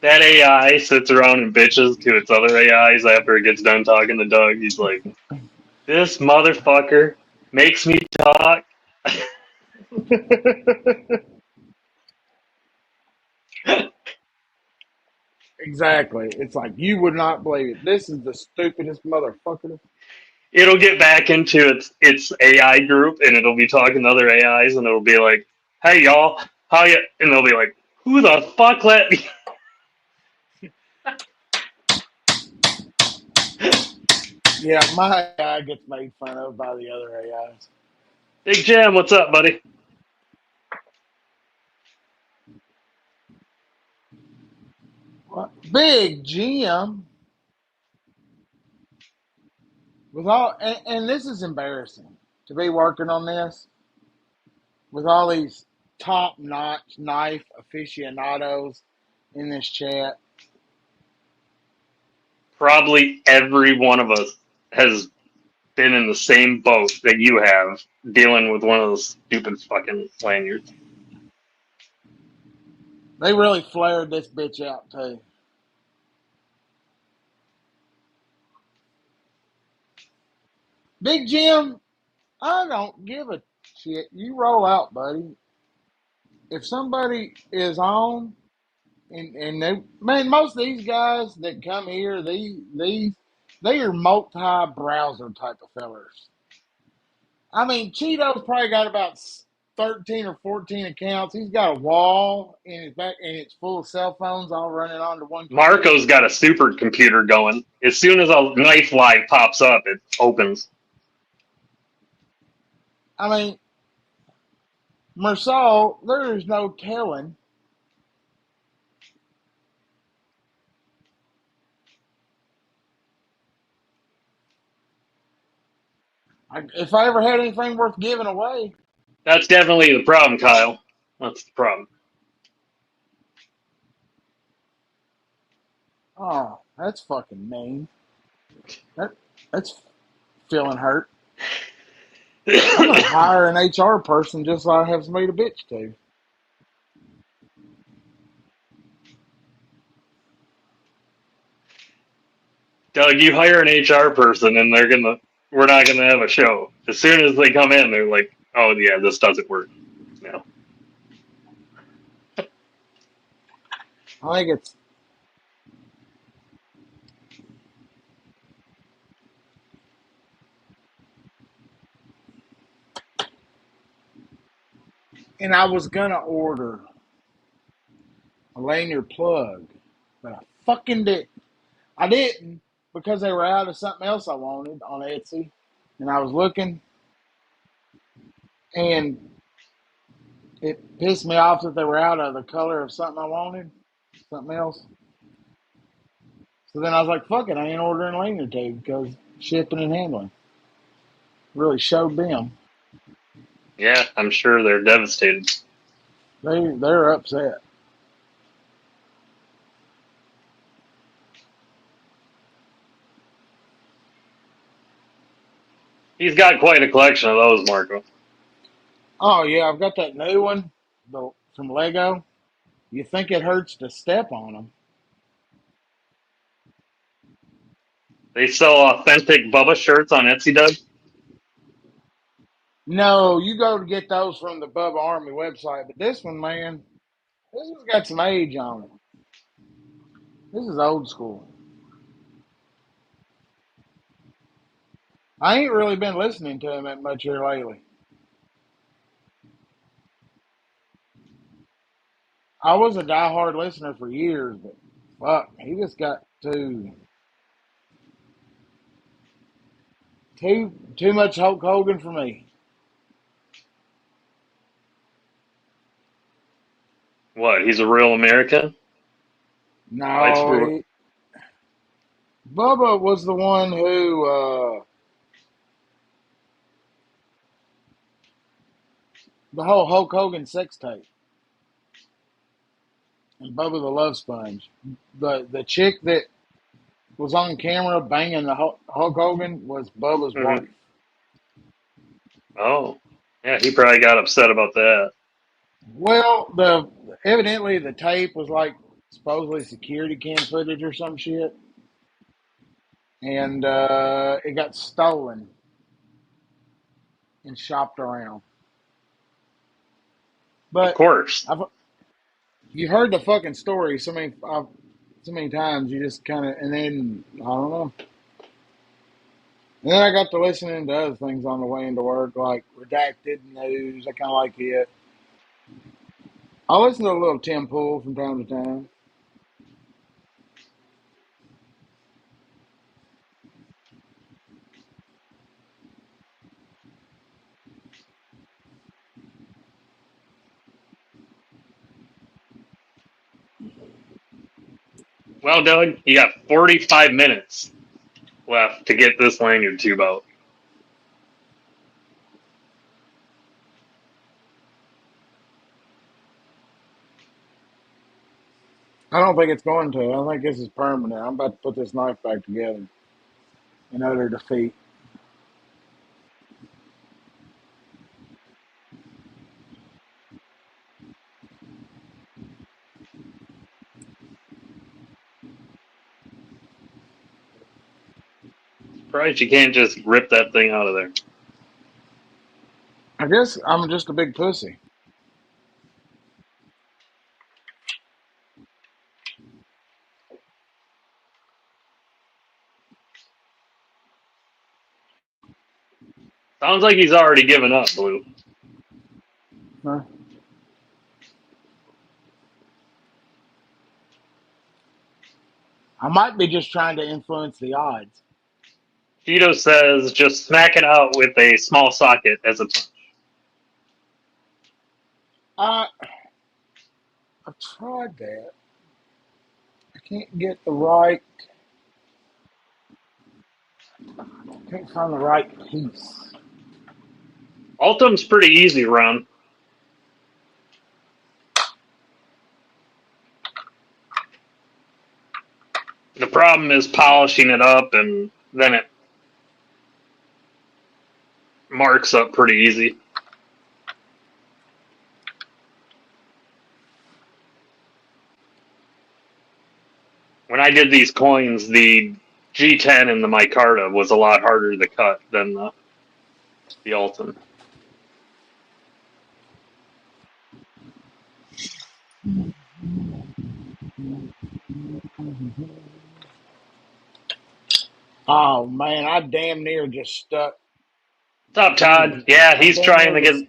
That AI sits around and bitches to its other AIs after it gets done talking to Doug. He's like, this motherfucker makes me talk. Exactly. It's like you would not believe it. This is the stupidest motherfucker. It'll get back into its AI group and it'll be talking to other AIs and it'll be like, "Hey y'all, how you?" And they'll be like, "Who the fuck let me?" Yeah, my AI gets made fun of by the other AIs. Big Jam, what's up, buddy? What? Big Jim with all, and this is embarrassing to be working on this with all these top-notch knife aficionados in this chat. Probably every one of us has been in the same boat that you have, dealing with one of those stupid fucking lanyards. They really flared this bitch out too. Big Jim, I don't give a shit. You roll out, buddy. If somebody is on and they, man, most of these guys that come here, they are multi browser type of fellers. I mean, Cheeto's probably got about 13 or 14 accounts. He's got a wall in his back, and it's full of cell phones all running onto one computer. Marco's got a supercomputer going. As soon as a knife live pops up, it opens. I mean, Mersal, there is no telling. If I ever had anything worth giving away, That's definitely the problem, Kyle. That's the problem. oh, that's fucking mean. That that's feeling hurt. I'm gonna hire an HR person just so I have somebody to bitch to. Doug, you hire an HR person and they're gonna we're not going to have a show. As soon as they come in, they're like, oh, yeah, this doesn't work. No. I think it's and I was gonna order a lanyard plug, but I fucking didn't. I didn't because they were out of something else I wanted on Etsy, and I was looking, and it pissed me off that they were out of the color of something I wanted, something else. So then I was like, "Fuck it, I ain't ordering lanyard tape because shipping and handling really showed them. Yeah, I'm sure they're devastated. They're upset." He's got quite a collection of those, Marco. Oh yeah, I've got that new one, from Lego. You think it hurts to step on them? They sell authentic Bubba shirts on Etsy, Doug. No, you go to get those from the Bubba Army website, but this one, man, this one's got some age on it. This is old school. I ain't really been listening to him that much here lately. I was a diehard listener for years, but fuck, he just got too much Hulk Hogan for me. What? He's a real American? Fights No, for. Bubba was the one who the whole Hulk Hogan sex tape and Bubba the Love Sponge. The chick that was on camera banging the Hulk Hogan was Bubba's Mhm. wife. Oh, yeah, he probably got upset about that. Well, the evidently the tape was like supposedly security cam footage or some shit, and it got stolen and shopped around. Of But course. I've you heard the fucking story so many times. You just kind of and then I don't know. And then I got to listening to other things on the way into work, like redacted news. I kind of like it. I listen to a little Tim Pool from time to time. Well, Doug, you got 45 minutes left to get this lanyard tube out. I don't think it's going to. I think this is permanent. I'm about to put this knife back together in utter defeat. Surprised you can't just rip that thing out of there. I guess I'm just a big pussy. Sounds like he's already given up, Blue. Huh? I might be just trying to influence the odds. Cheeto says just smack it out with a small socket as a punch. I I've tried that. I can't get the right. Can't find the right piece. Ultim's pretty easy to run. The problem is polishing it up, and then it marks up pretty easy. When I did these coins, the G10 and the micarta was a lot harder to cut than the Altum. Oh man, I damn near just stuck. What's up, Ooh, Todd? Yeah, I he's damn trying near to just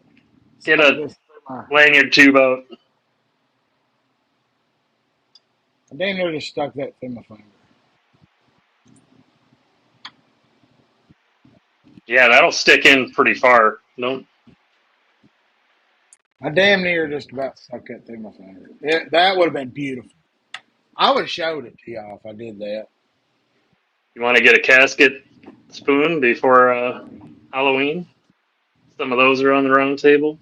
get stuck a this through my. lanyard tube out. I damn near just stuck that through my finger. Yeah, that'll stick in pretty far. No, I damn near just about stuck that through my finger. That would have been beautiful. I would have showed it to y'all if I did that. you want to get a casket spoon before Halloween? Some of those are on the round table.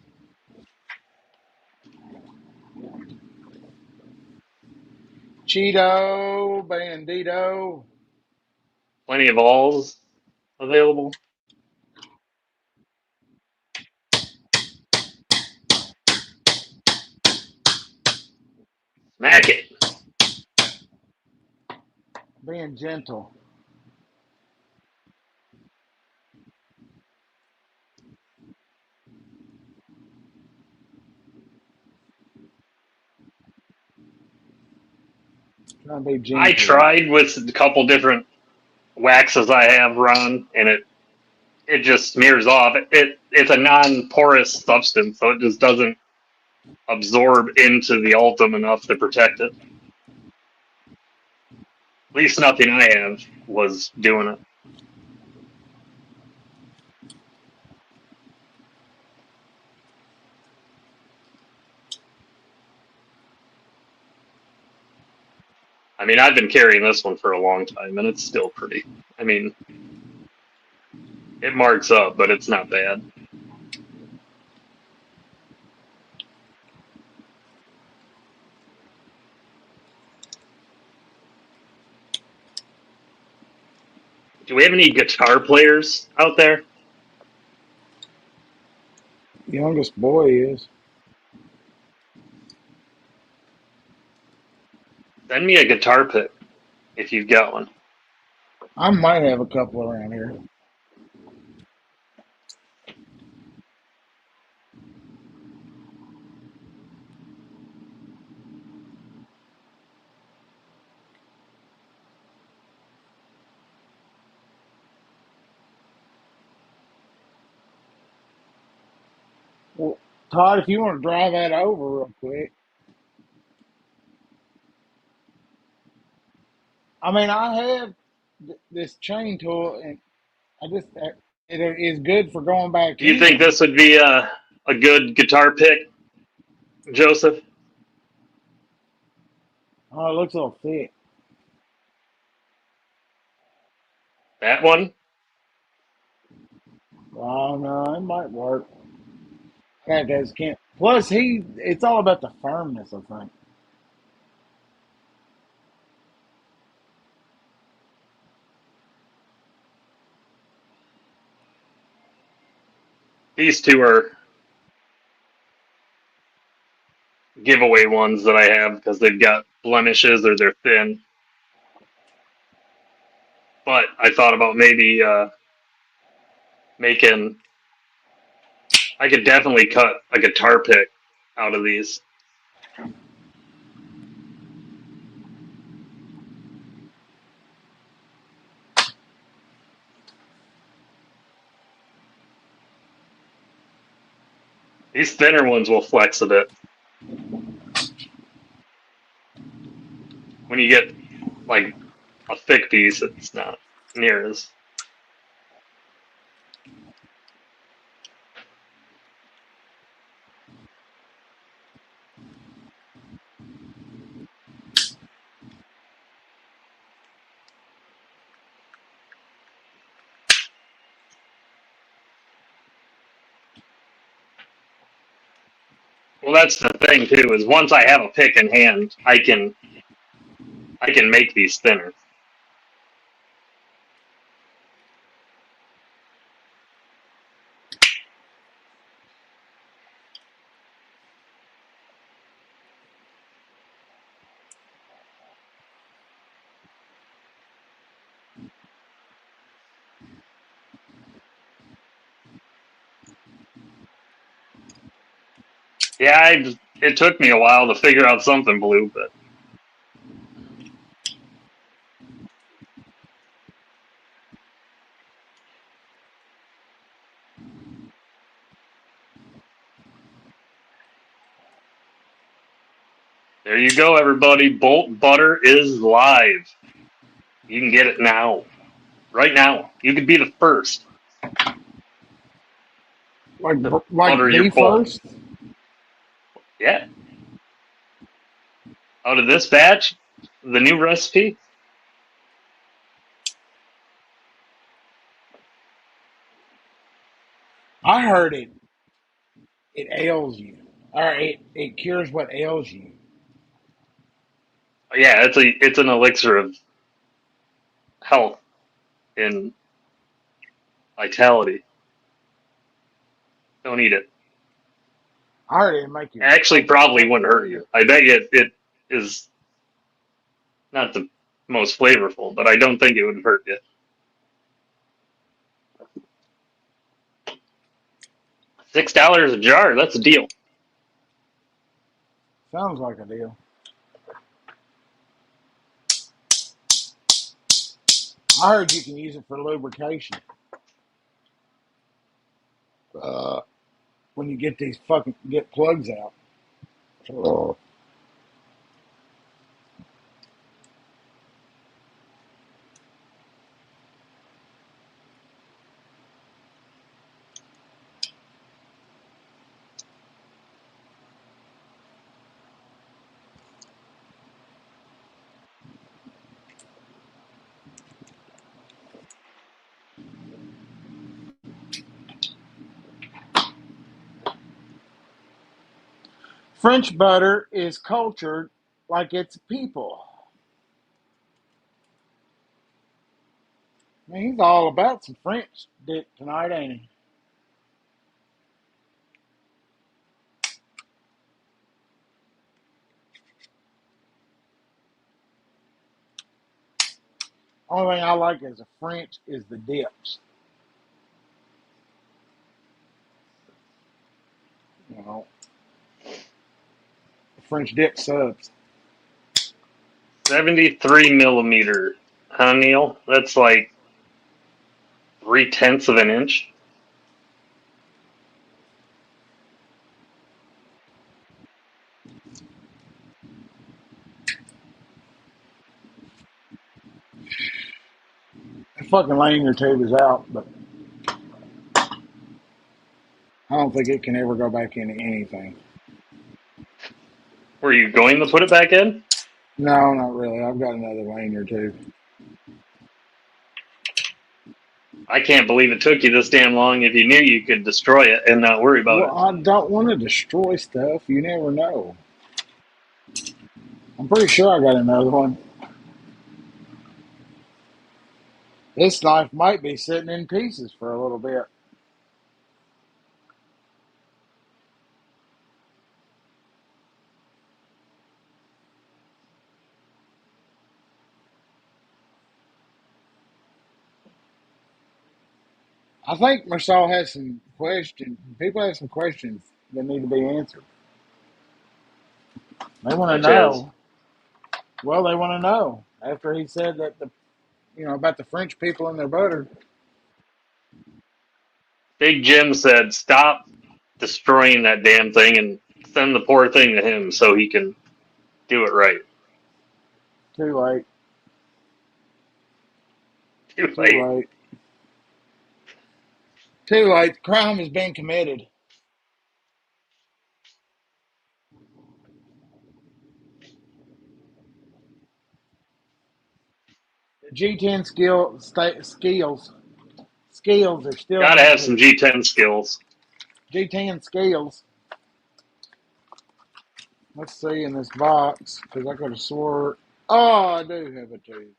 Cheeto, Bandito. Plenty of alls available. Smack it. Being gentle. Trying to be I gentle. tried with a couple different waxes I have run, and it just smears off. It's a non-porous substance, so it just doesn't absorb into the Ultim enough to protect it. At least nothing I have was doing it. I mean, I've been carrying this one for a long time, and it's still pretty. I mean, it marks up, but it's not bad. Do we have any guitar players out there? Youngest boy is. Send me a guitar pick if you've got one. I might have a couple around here. Well, Todd, if you want to drive that over real quick. I mean, I have this chain tool, and I just it is good for going back Do you think in. this would be a good guitar pick, Joseph? Oh, it looks a little thick. That one? Oh no, it might work. That guys can't. Plus, it's all about the firmness, I think. These two are giveaway ones that I have because they've got blemishes or they're thin. But I thought about maybe making. I could definitely cut a guitar pick out of these. These thinner ones will flex a bit. When you get like a thick piece, it's not near as. Well, that's the thing too. Is once I have a pick in hand, I can make these thinner. Yeah, it took me a while to figure out something blue, but there you go, everybody. Bolt Butter is live. You can get it now. Right now. You could be the first Like to like butter your the bolt. first. Yeah. Out of this batch, the new recipe, I heard it ails you, or it cures what ails you. yeah, it's an elixir of health and vitality. Don't eat it. I heard it make your Actually, fucking probably stomach wouldn't hurt hurt. you. I bet you it is not the most flavorful, but I don't think it would hurt you. $6 a jar, that's a deal. Sounds like a deal. I heard you can use it for lubrication. Uh, when you get these fucking get plugs out. Oh. French butter is cultured like it's people. Man, he's all about some French dick tonight, ain't he? Only thing I like as a French is the dips. You know, French dip subs. 73 millimeter, huh, Neil? That's like 3/10 of an inch. That fucking lanyard tube is out, but I don't think it can ever go back into anything. Were you going to put it back in? No, not really. I've got another lanyard tube. I can't believe it took you this damn long if you knew you could destroy it and not worry about Well, it. I don't want to destroy stuff. You never know. I'm pretty sure I got another one. This knife might be sitting in pieces for a little bit. I think Marcel has some questions. People have some questions that need to be answered. They want to Such as, know. Well, they want to know after he said that about the French people and their butter. Big Jim said, stop destroying that damn thing and send the poor thing to him so he can do it right. Too late. Too Too late. late. Too late. The crime has been committed. The G10 skills are still Gotta have some active. G10 skills. G10 skills. Let's see in this box because I could have swore. Oh, I do have a tube.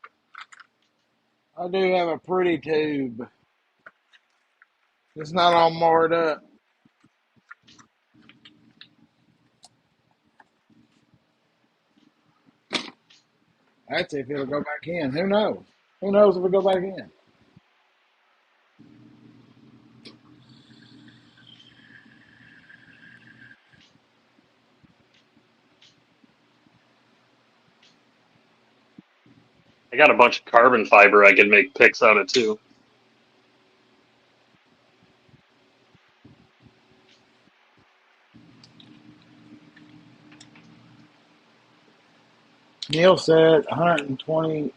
I do have a pretty tube. It's not all marred up. That's if it'll go back in. Who knows? Who knows if it'll go back in? I got a bunch of carbon fiber I could make picks out of too. Neil said 120.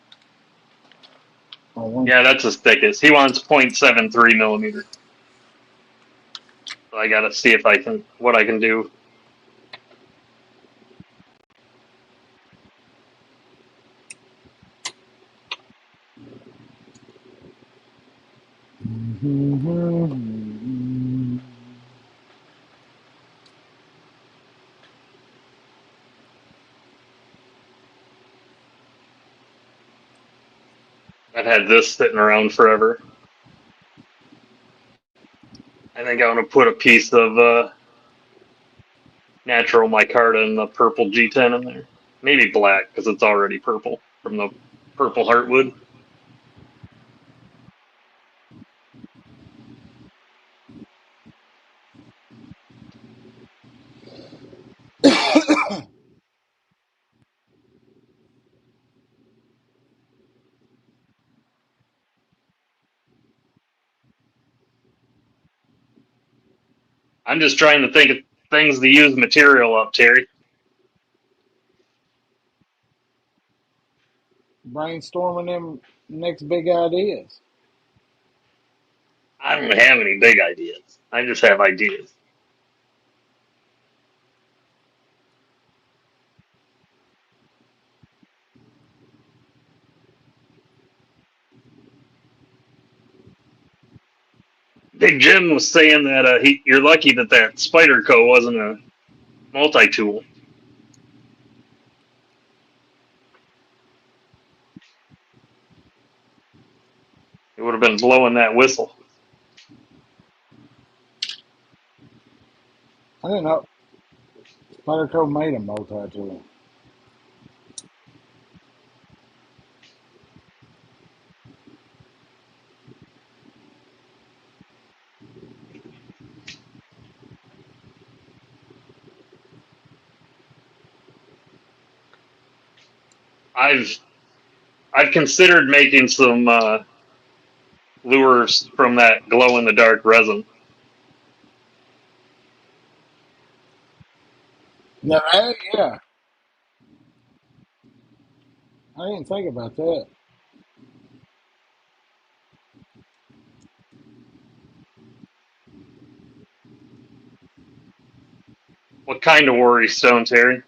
Oh, Yeah, that's his thickest. He wants 0.73 millimeter. So I gotta see if I can what I can do. I've had this sitting around forever. I think I want to put a piece of natural micarta and the purple G10 in there. Maybe black because it's already purple from the purple heartwood. I'm just trying to think of things to use material up, Terry. brainstorming them next big ideas. I don't have any big ideas. I just have ideas. Big Jim was saying that you're lucky that that Spider Co wasn't a multi-tool. It would have been blowing that whistle. I didn't know Spyderco made a multi-tool. I've I've considered making some lures from that glow in the dark resin. No, yeah, I didn't think about that. What kind of worry stone, Terry?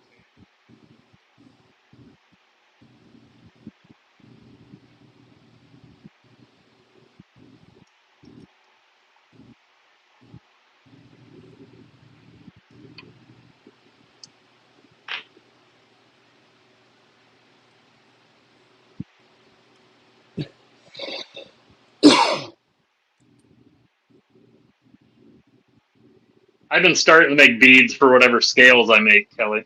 I've been starting to make beads for whatever scales I make, Kelly.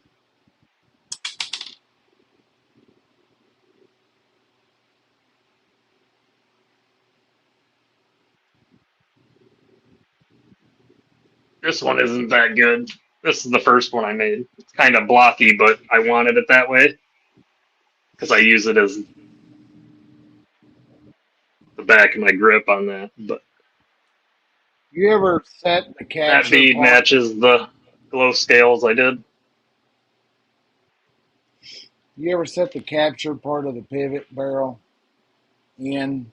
This one isn't that good. This is the first one I made. It's kind of blocky, but I wanted it that way because I use it as the back of my grip on that. But You ever set the that capture bead part? matches the glow scales I did. You ever set the capture part of the pivot barrel in,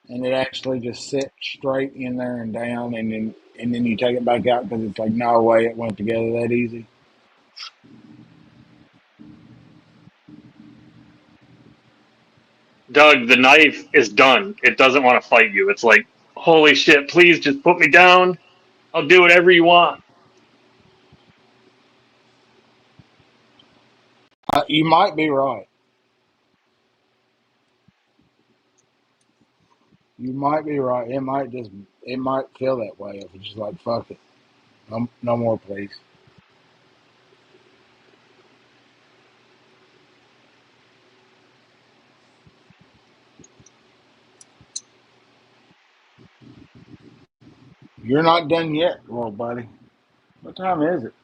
and it actually just sits straight in there and down, and then you take it back out because it's like no way it went together that easy. Doug, the knife is done. It doesn't want to fight you. It's like, holy shit, please just put me down. I'll do whatever you want. You might be right. You might be right. It might feel that way if it's just like fuck it, no, no more, please. You're not done yet, little buddy. What time is it?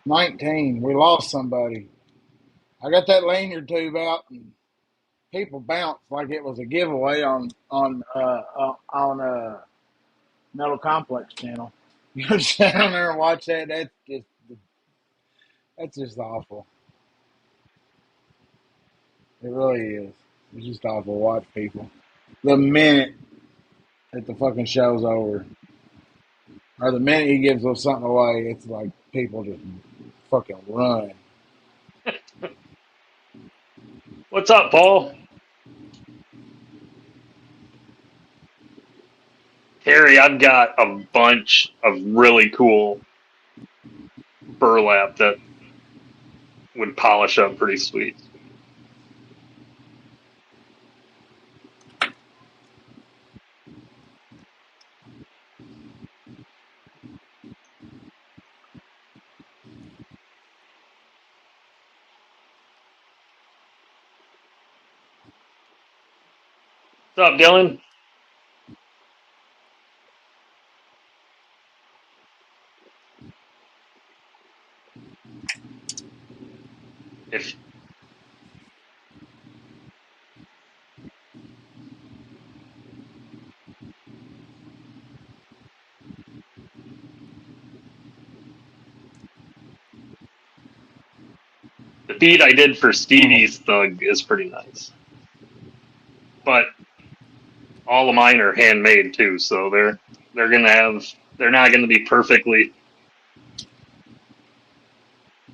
19. We lost somebody. I got that lanyard tube out, and people bounce like it was a giveaway on Metal Complex channel. You know, sit down there and watch that. That's just awful. It really is. It's just awful to watch people. The minute that the fucking show's over, or the minute he gives us something away, it's like people just fucking run. What's up, Paul? Terry, I've got a bunch of really cool burlap that would polish up pretty sweet. What's up, Dylan? If the bead I did for Oh, Stevie's Thug is pretty nice, but all of mine are handmade too, so they're gonna have they're not gonna be perfectly.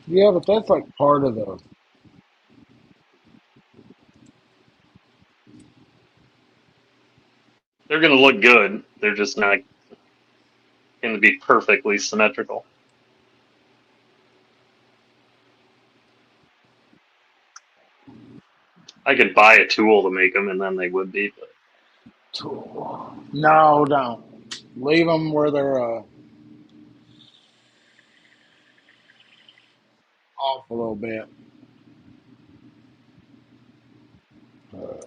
yeah, but that's like part of the. They're gonna look good. They're just not gonna be perfectly symmetrical. I could buy a tool to make them, and then they would be. But Tool. No, don't. Leave them where they're off a little bit. Uh,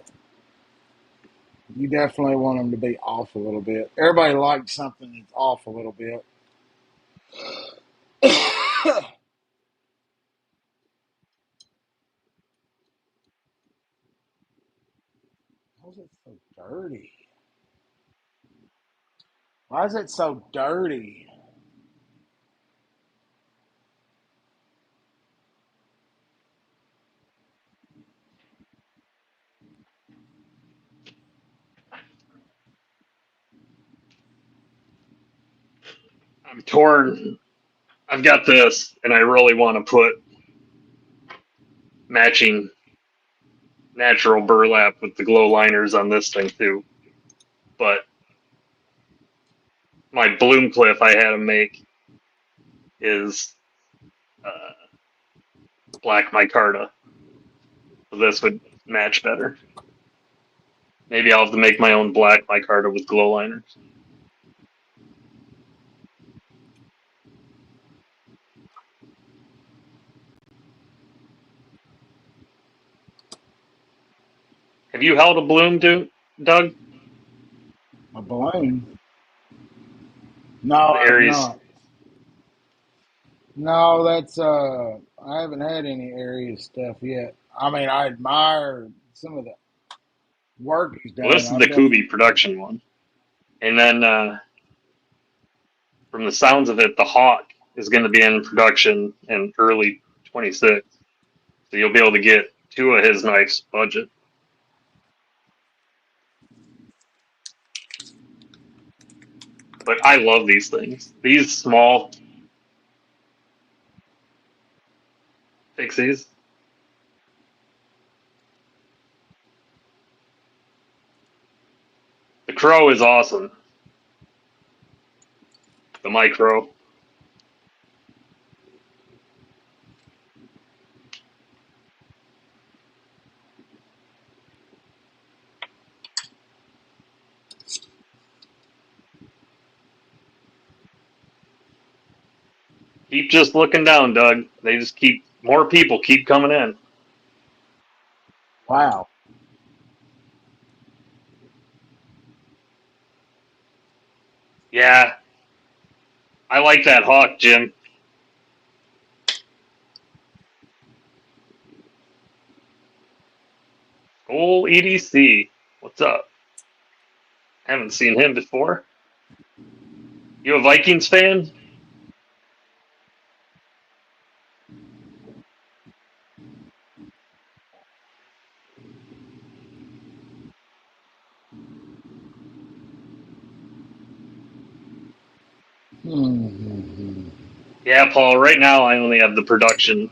you definitely want them to be off a little bit. Everybody likes something that's off a little bit. Why is it so dirty? Why is it so dirty? I'm torn. I've got this, and I really want to put matching natural burlap with the glow liners on this thing too. But my bloom cliff I had to make is uh, black micarta, so this would match better. Maybe I'll have to make my own black micarta with glow liners. Have you held a bloom, Doug? A balloon? No, The I've Aries. not. No, that's I haven't had any area stuff yet. I mean, I admire some of the work he's Well, done. this is I've the Kubi definitely. production one, and then from the sounds of it, the Hawk is going to be in production in early 26. So you'll be able to get two of his knives budget. But I love these things. These small fixies. The Crow is awesome. The Micro. Keep just looking down, Doug. They just keep more people keep coming in. Wow. Yeah, I like that Hawk, Jim. Old EDC. What's up? Haven't seen him before. You a Vikings fan? Hmm. Yeah, Paul. Right now, I only have the production,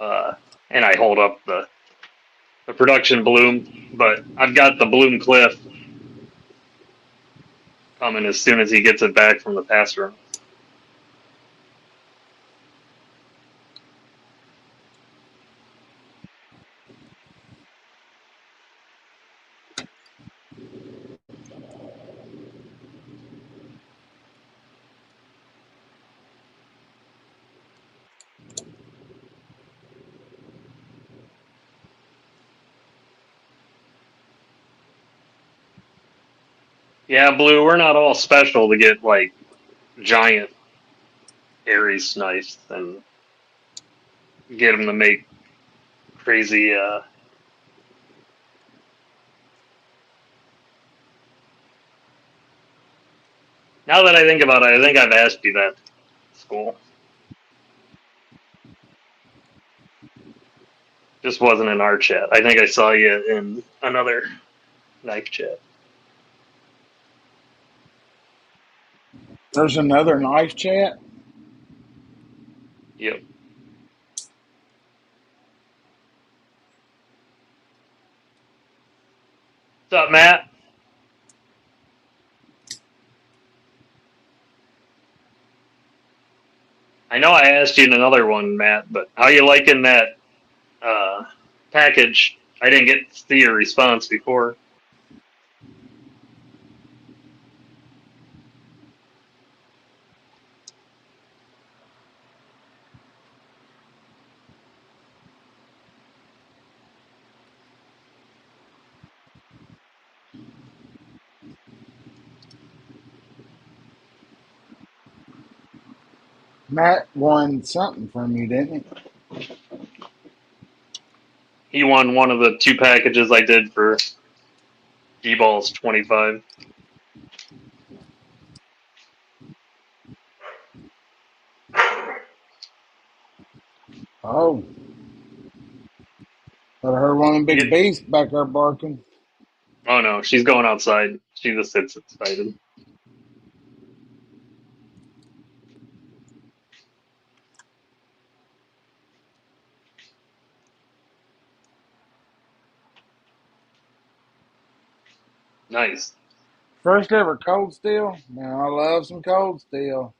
uh, and I hold up the production bloom, but I've got the bloom cliff coming as soon as he gets it back from the pass run. Yeah, Blue, we're not all special to get like giant Aries snipes and get them to make crazy. Now that I think about it, I think I've asked you that at school. Just wasn't in our chat. I think I saw you in another knife chat. There's another knife chat. Yep. What's up, Matt? I know I asked you in another one, Matt, but how you liking that uh, package? I didn't get to see your response before. Matt won something from you, didn't He won one of the two packages I did for G-Balls 25. he? Oh, but I heard one of them You big get, beasts back there barking. oh no, she's going outside. She just sits excited. Nice. First ever cold steel. Man, I love some cold steel.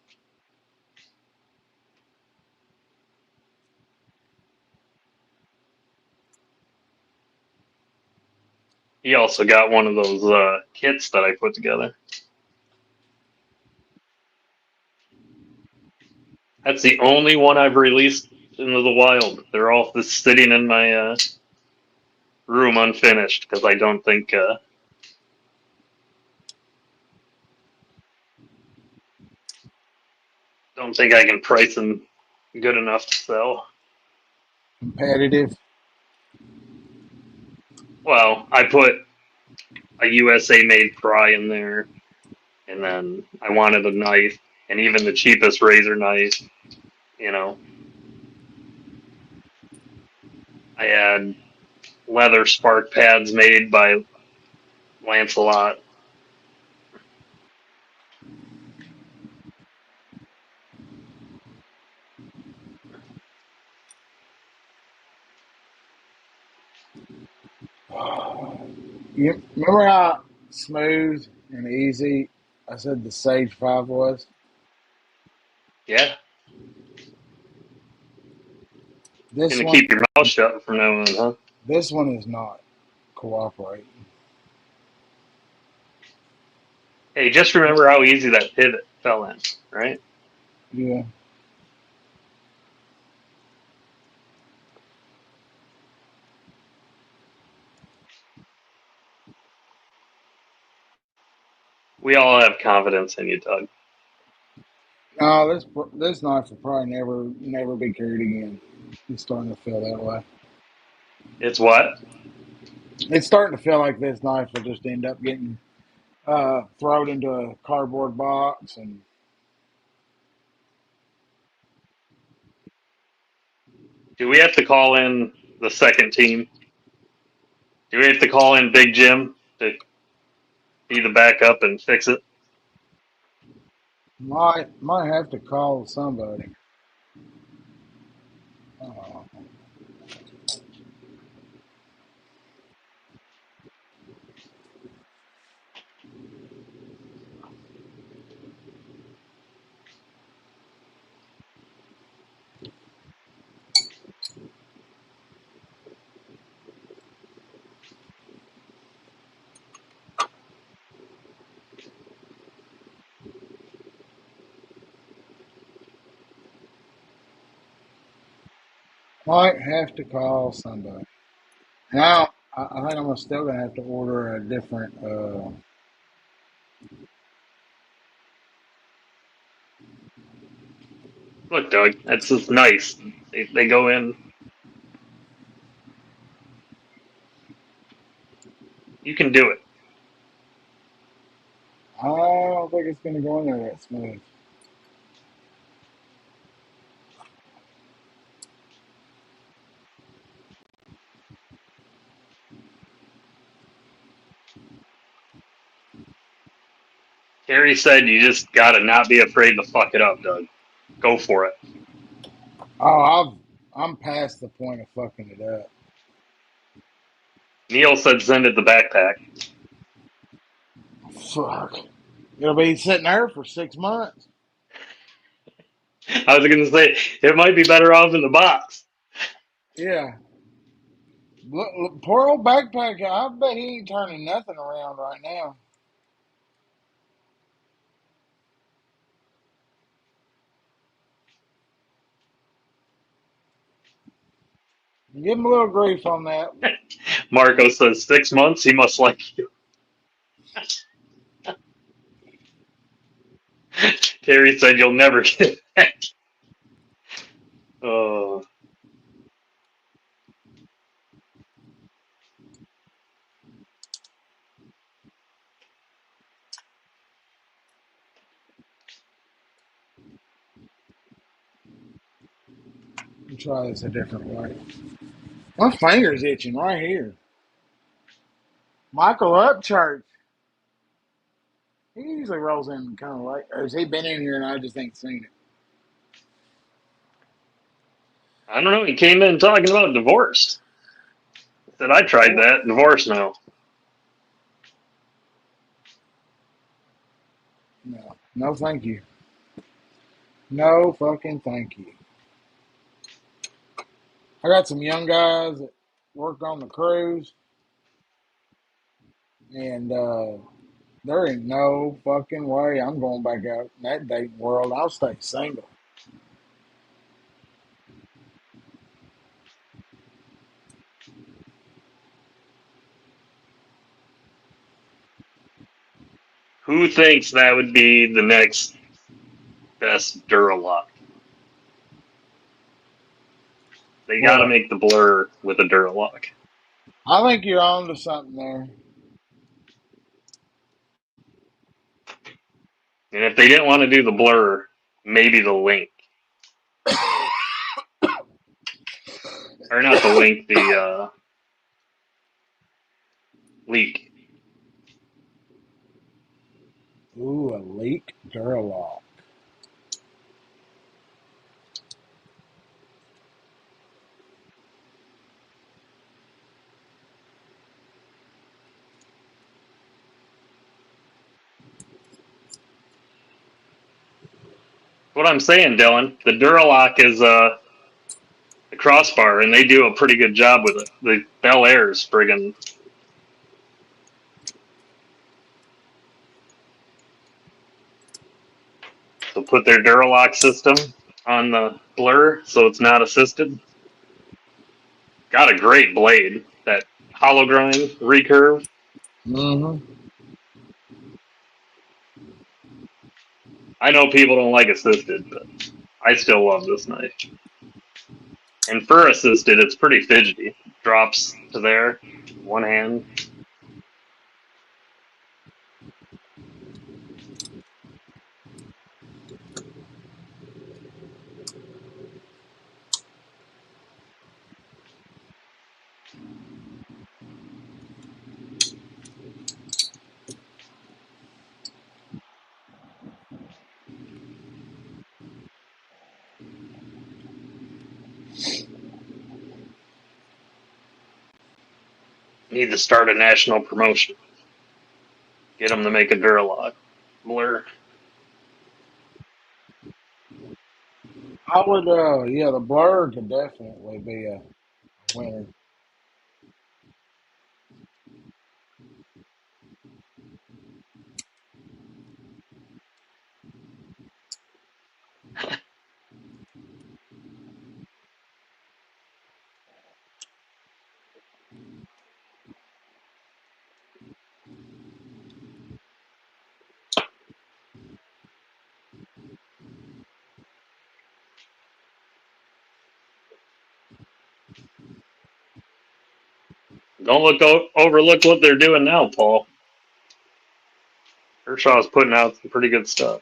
He also got one of those kits that I put together. That's the only one I've released into the wild. They're all just sitting in my room unfinished because I don't think I can price them good enough to sell. Competitive. Well, I put a USA made pry in there, and then I wanted a knife, and even the cheapest razor knife, you know, I had leather spark pads made by Lancelot. You remember how smooth and easy I said the Sage 5 was? Yeah, This gonna one, keep your mouth shut from now on, huh? this one is not cooperating. Hey, just remember how easy that pivot fell in, right? Yeah. We all have confidence in you, Doug. No, this knife will probably never be carried again. It's starting to feel that way. It's what? It's starting to feel like this knife will just end up getting thrown into a cardboard box. And Do we have to call in the second team? Do we have to call in Big Jim to be the backup and fix it? might have to call somebody. Uh, might have to call somebody. Now, I think I'm still gonna have to order a different. Look, Doug, that's just nice. They go in. You can do it. I don't think it's gonna go in there that smooth. Terry said you just gotta not be afraid to fuck it up, Doug. Go for it. I'm past the point of fucking it up. Neil said send it the backpack. Fuck. It'll be sitting there for 6 months. I was gonna say it might be better off in the box. Yeah. Look, poor old backpack. I bet he ain't turning nothing around right now. Give him a little grief on that. Marco says 6 months. He must like you. Terry said you'll never get it back. Oh, Try this a different way. My finger's itching right here. Michael Upchurch. He usually rolls in kind of late. Or has he been in here and I just ain't seen it? I don't know. He came in talking about divorced. Said I tried Oh, that. Divorce now. no. No, thank you. No fucking thank you. I got some young guys that work on the cruise, and there ain't no fucking way I'm going back out in that dating world. I'll stay single. Who thinks that would be the next best Duralock? They got to What? make the blur with a Duralock. I think you're on to something there. And if they didn't want to do the blur, maybe the link. Or not the link, the leak. Ooh, a leak Duralock. What I'm saying, Dylan, the Duralock is the crossbar, and they do a pretty good job with it. The Bel Air's friggin' so put their Duralock system on the blur so it's not assisted. Got a great blade. That hollow grind recurve. Mm-hmm. I know people don't like assisted, but I still love this knife. And for assisted, it's pretty fidgety. Drops to there. One hand. Need to start a national promotion. Get them to make a Duralock blur. I would, yeah, the blur could definitely be a winner. Don't overlook what they're doing now, Paul. Kershaw's putting out some pretty good stuff.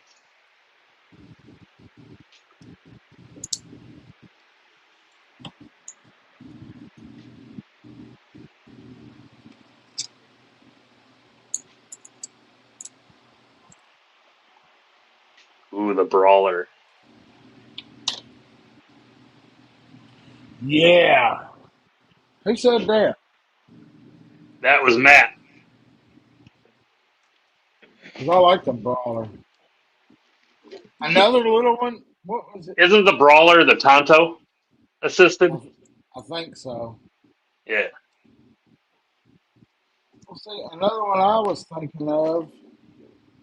Ooh, the brawler. Yeah. Who said that? That was Matt. Because I like the brawler. Another little one. What was it? Isn't the brawler the Tonto I, assisted? I think so. Yeah. Well, see, another one I was thinking of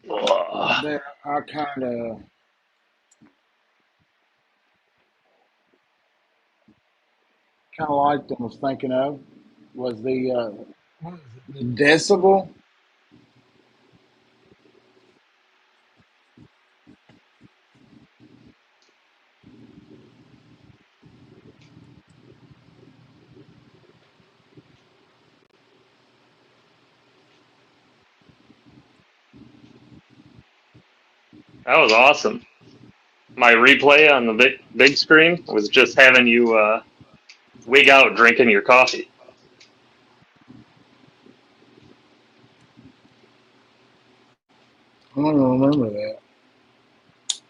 Ugh. that I kind of liked and was thinking of was what is it? The decibel. That was awesome. My replay on the big screen was just having you wig out drinking your coffee. I don't even remember that.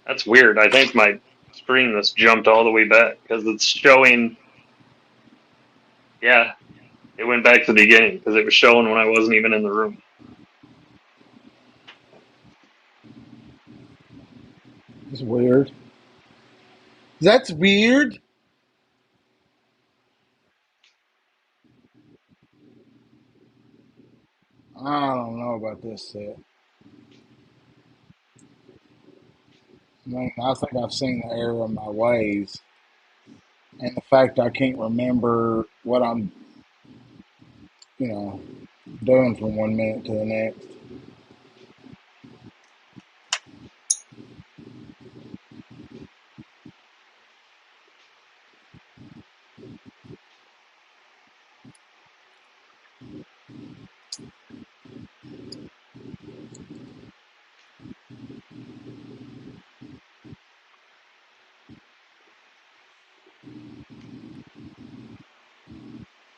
That's weird. I think my screen just jumped all the way back because it's showing. Yeah, it went back to the beginning because it was showing when I wasn't even in the room. It's weird. That's weird. I don't know about this set. I mean, I think I've seen the error of my ways, and the fact I can't remember what I'm, you know, doing from 1 minute to the next.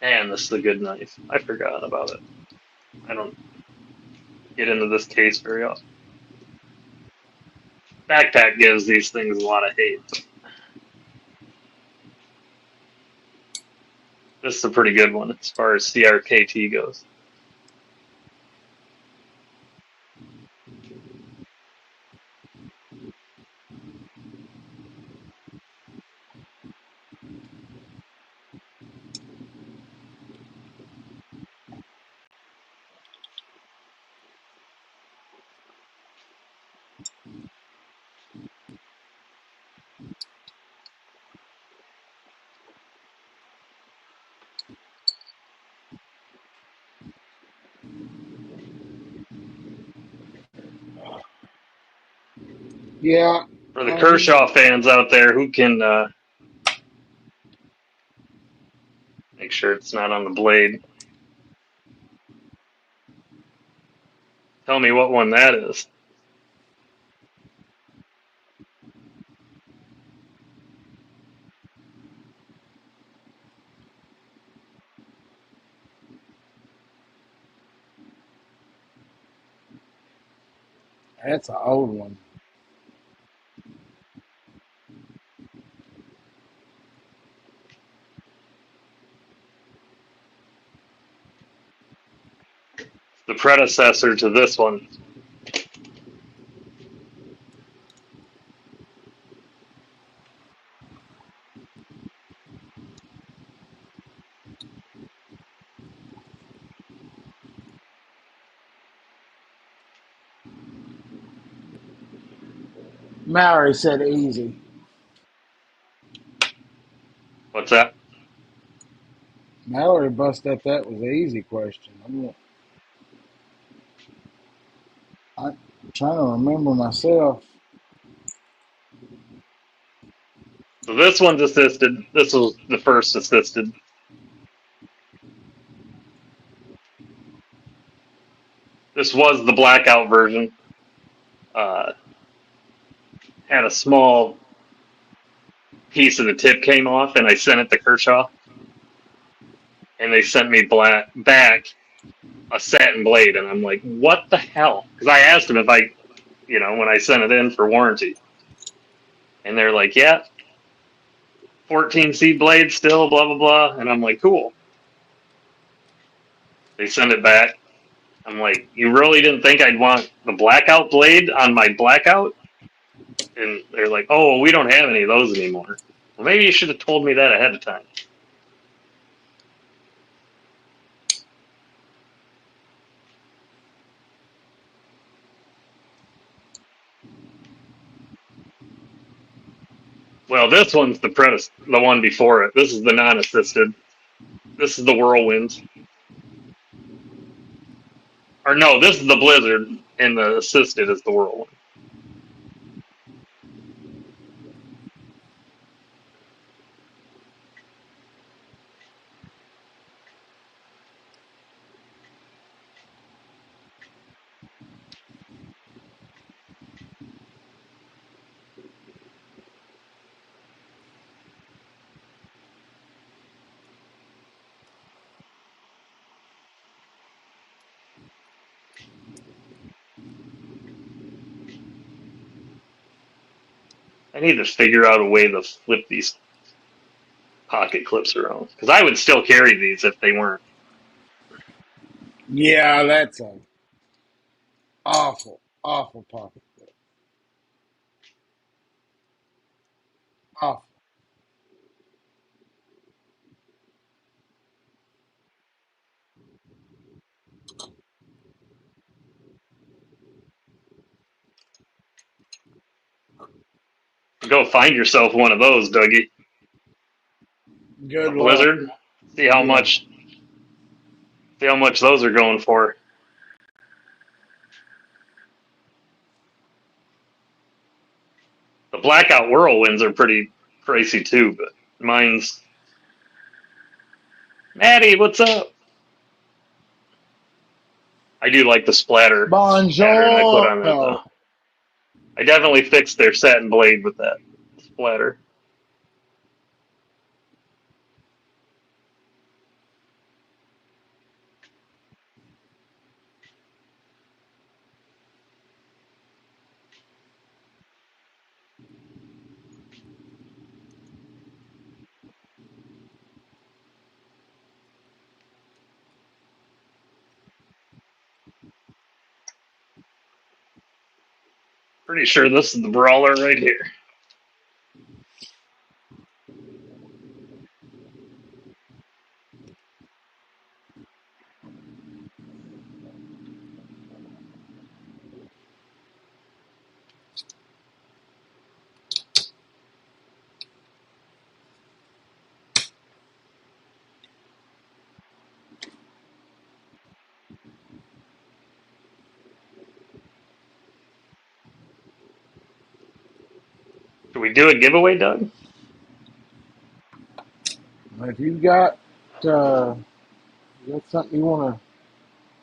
Man, this is a good knife. I forgot about it. I don't get into this case very often. Backpack gives these things a lot of hate. This is a pretty good one as far as CRKT goes. Yeah, For the he's Kershaw fans out there who can make sure it's not on the blade. Tell me what one that is. That's an old one. The predecessor to this one. Mallory said easy. What's that? Mallory bust up that was an easy question. I'm trying to remember myself. So this one's assisted. This was the first assisted. This was the blackout version. Uh, had a small piece of the tip came off, and I sent it to Kershaw, and they sent me back a satin blade, and I'm like, what the hell? Because I asked them if when I sent it in for warranty, and they're like, yeah, 14C blade still, blah blah blah, and I'm like, cool. They send it back. I'm like, you really didn't think I'd want the blackout blade on my blackout? And they're like, oh, we don't have any of those anymore. Well, maybe you should have told me that ahead of time. Well, this one's the one before it. This is the non-assisted. This is the whirlwind. Or no, this is the blizzard, and the assisted is the whirlwind. I need to figure out a way to flip these pocket clips around, because I would still carry these if they weren't. Yeah, that's a awful, awful pocket. Awful. Go find yourself one of those, Dougie. A Good luck. blizzard. See how Yeah. much. See how much those are going for. The blackout whirlwinds are pretty pricey too, but mine's. Maddie, what's up? I do like the splatter pattern I put on it though. Buongiorno. I definitely fixed their satin blade with that splatter. Pretty sure this is the brawler right here. Should we do a giveaway, Doug? If uh, you got something you want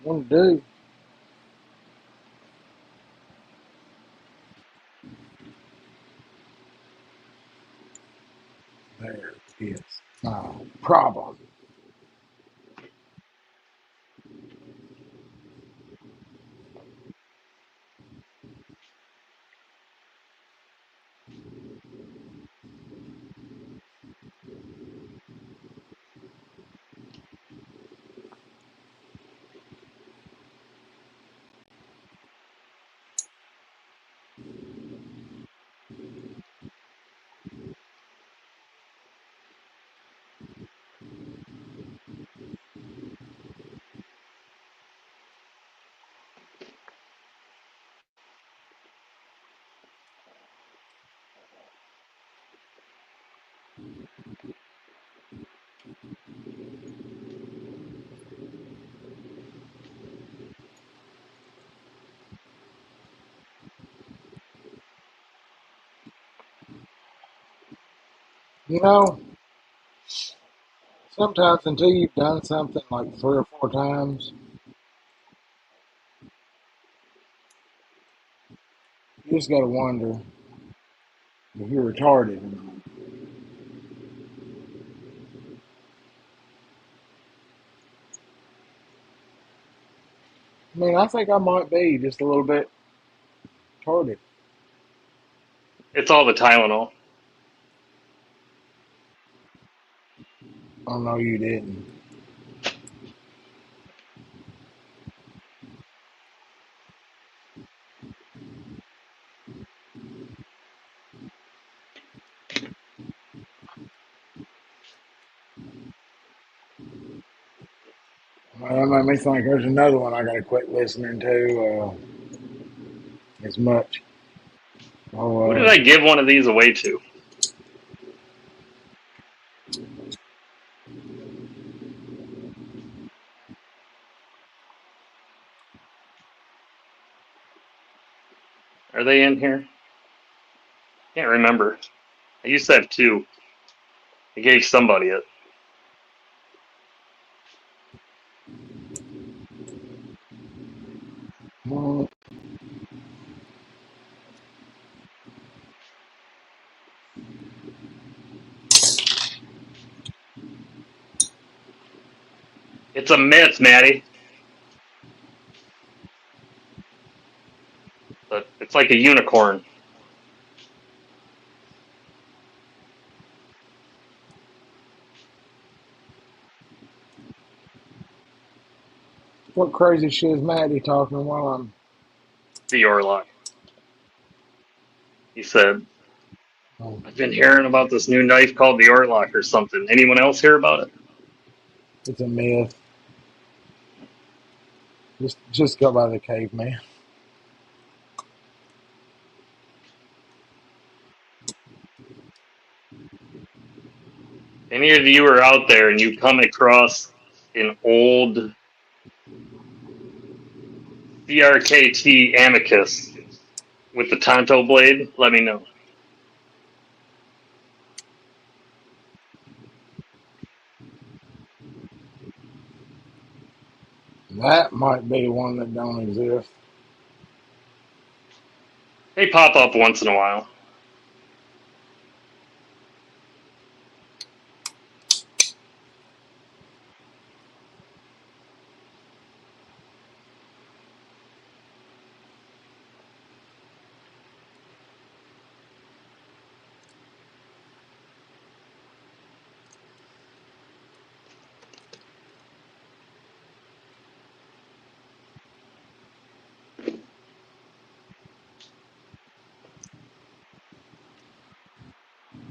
to do, There is my problem. You know, sometimes until you've done something like 3 or 4 times, you just got to wonder if you're retarded or not. I mean, I think I might be just a little bit retarded. It's all the Tylenol. Oh, no, you didn't. Well, that made me think there's another one I got to quit listening to as much. Who Oh, did I give one of these away to? Are they in here? Can't remember. I used to have two. I gave somebody it. well, It's a myth, Maddie. But it's like a unicorn. what crazy shit is Maddie talking while I'm. The Orlock. He said, Oh, I've been hearing about this new knife called the Orlock or something. Anyone else hear about it? it's a myth. Just go by the caveman. Any of you are out there and you come across an old CRKT Amicus with the Tonto blade, let me know. That might be one that don't exist. They pop up once in a while.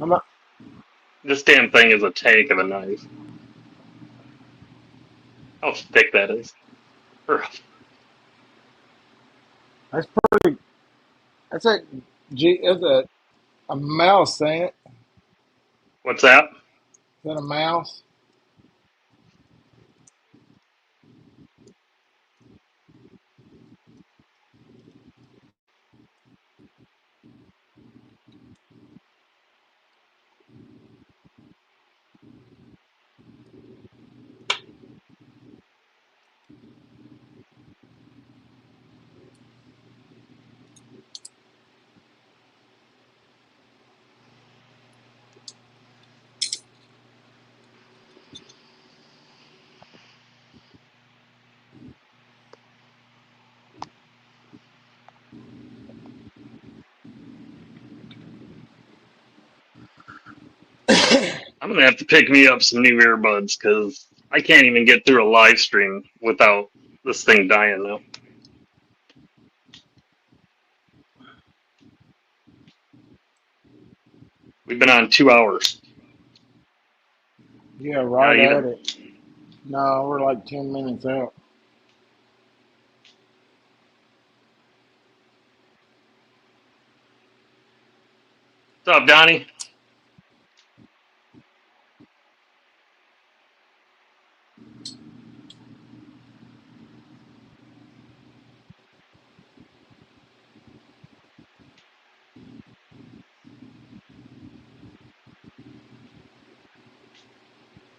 I'm not, This damn thing is a tank of a knife. How thick that is. that's pretty. That's a That's a mouse, ain't it? What's that? Is that a mouse? I'm gonna have to pick me up some new earbuds because I can't even get through a live stream without this thing dying now. We've been on 2 hours. Yeah, Not right at even. it. No, we're like 10 minutes out. What's up, Donnie?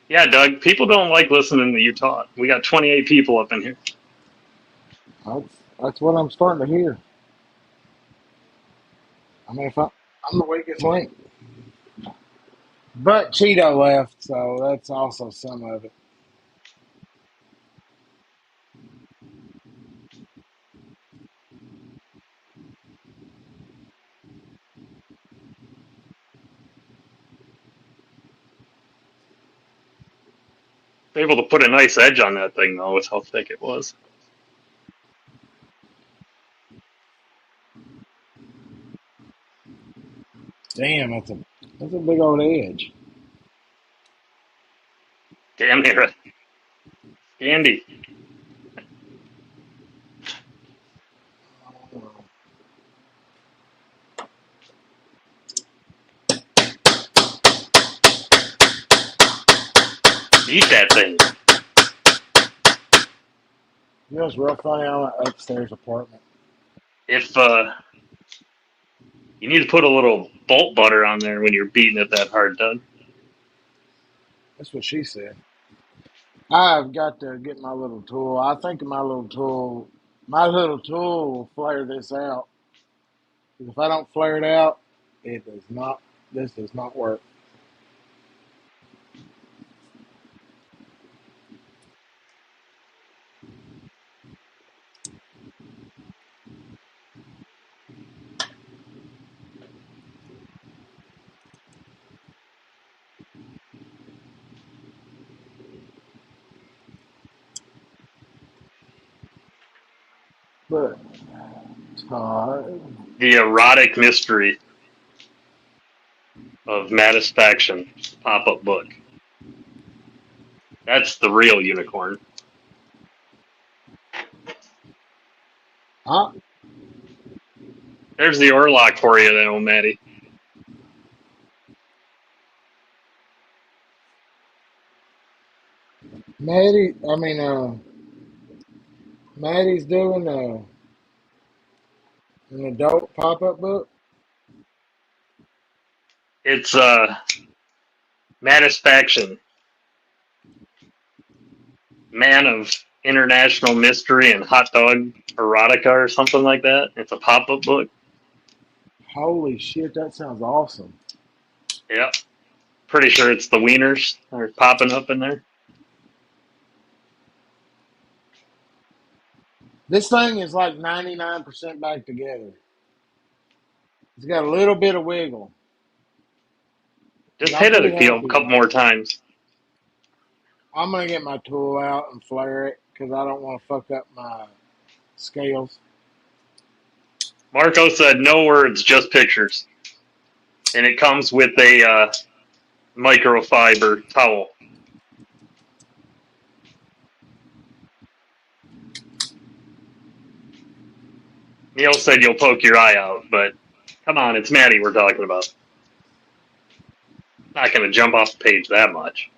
Yeah, Doug. People don't like listening to you talk. We got 28 people up in here. That's what I'm starting to hear. I mean, if I'm the weakest link. But Cheeto left, so that's also some of it. Able to put a nice edge on that thing though, with how thick it was. Damn, that's a big old edge. Damn near it. Andy. Eat that thing. You know, it's real funny on an upstairs apartment. If you need to put a little bolt butter on there when you're beating it that hard, Doug. That's what she said. I've got to get my little tool. I think my little tool will flare this out. If I don't flare it out, it does not. This does not work. But Todd, The erotic mystery of Matisfaction pop-up book. That's the real unicorn. huh? There's the Orlock for you, then, old Matty. Maddie's doing an adult pop-up book. It's Matisfaction, man of international mystery and hot dog erotica or something like that. It's a pop-up book. Holy shit, that sounds awesome. Yep. Pretty sure it's the wieners that are popping up in there. This thing is like 99% back together. It's got a little bit of wiggle, but Just I'm hit it pretty a happy couple with it. more times. I'm gonna get my tool out and flare it because I don't want to fuck up my scales. Marco said no words, just pictures. And it comes with a microfiber towel. Neil said you'll poke your eye out, but come on, it's Maddie we're talking about. Not going to jump off the page that much.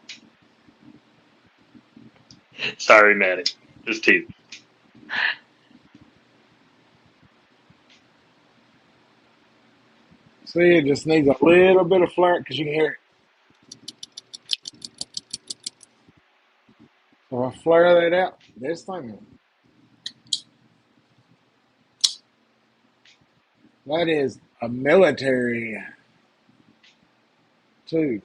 Sorry, Maddie. Just teasing. See, it just needs a little bit of flare because you can hear it. So if I flare that out, this thing, that is a military too.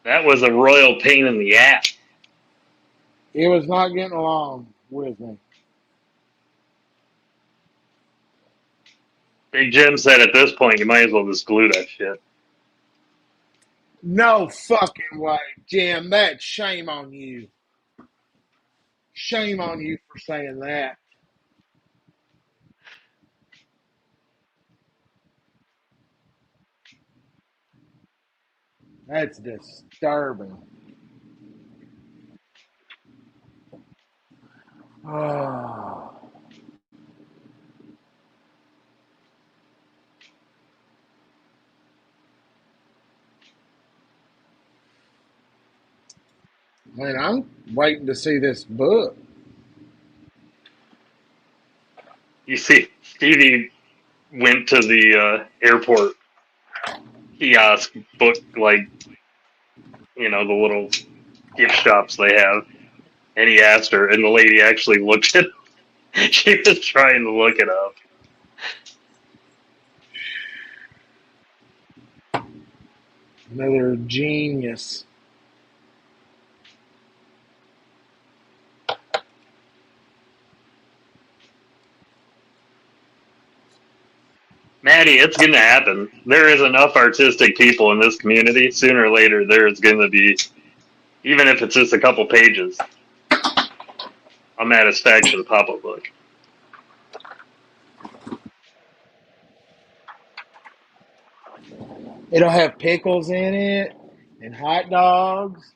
That was a royal pain in the ass. It was not getting along with me. Big Jim said at this point you might as well just glue that shit. No fucking way, Jim. That's shame on you. Shame on you for saying that. That's disturbing. Oh, man, I'm waiting to see this book. You see, Stevie went to the airport kiosk, booked like the little gift shops they have, and he asked her, and the lady actually looked at. She was trying to look it up. Another genius. Maddie, it's going to happen. There is enough artistic people in this community. Sooner or later, there is going to be, even if it's just a couple pages, a Mattisfaction pop-up book. It'll have pickles in it and hot dogs.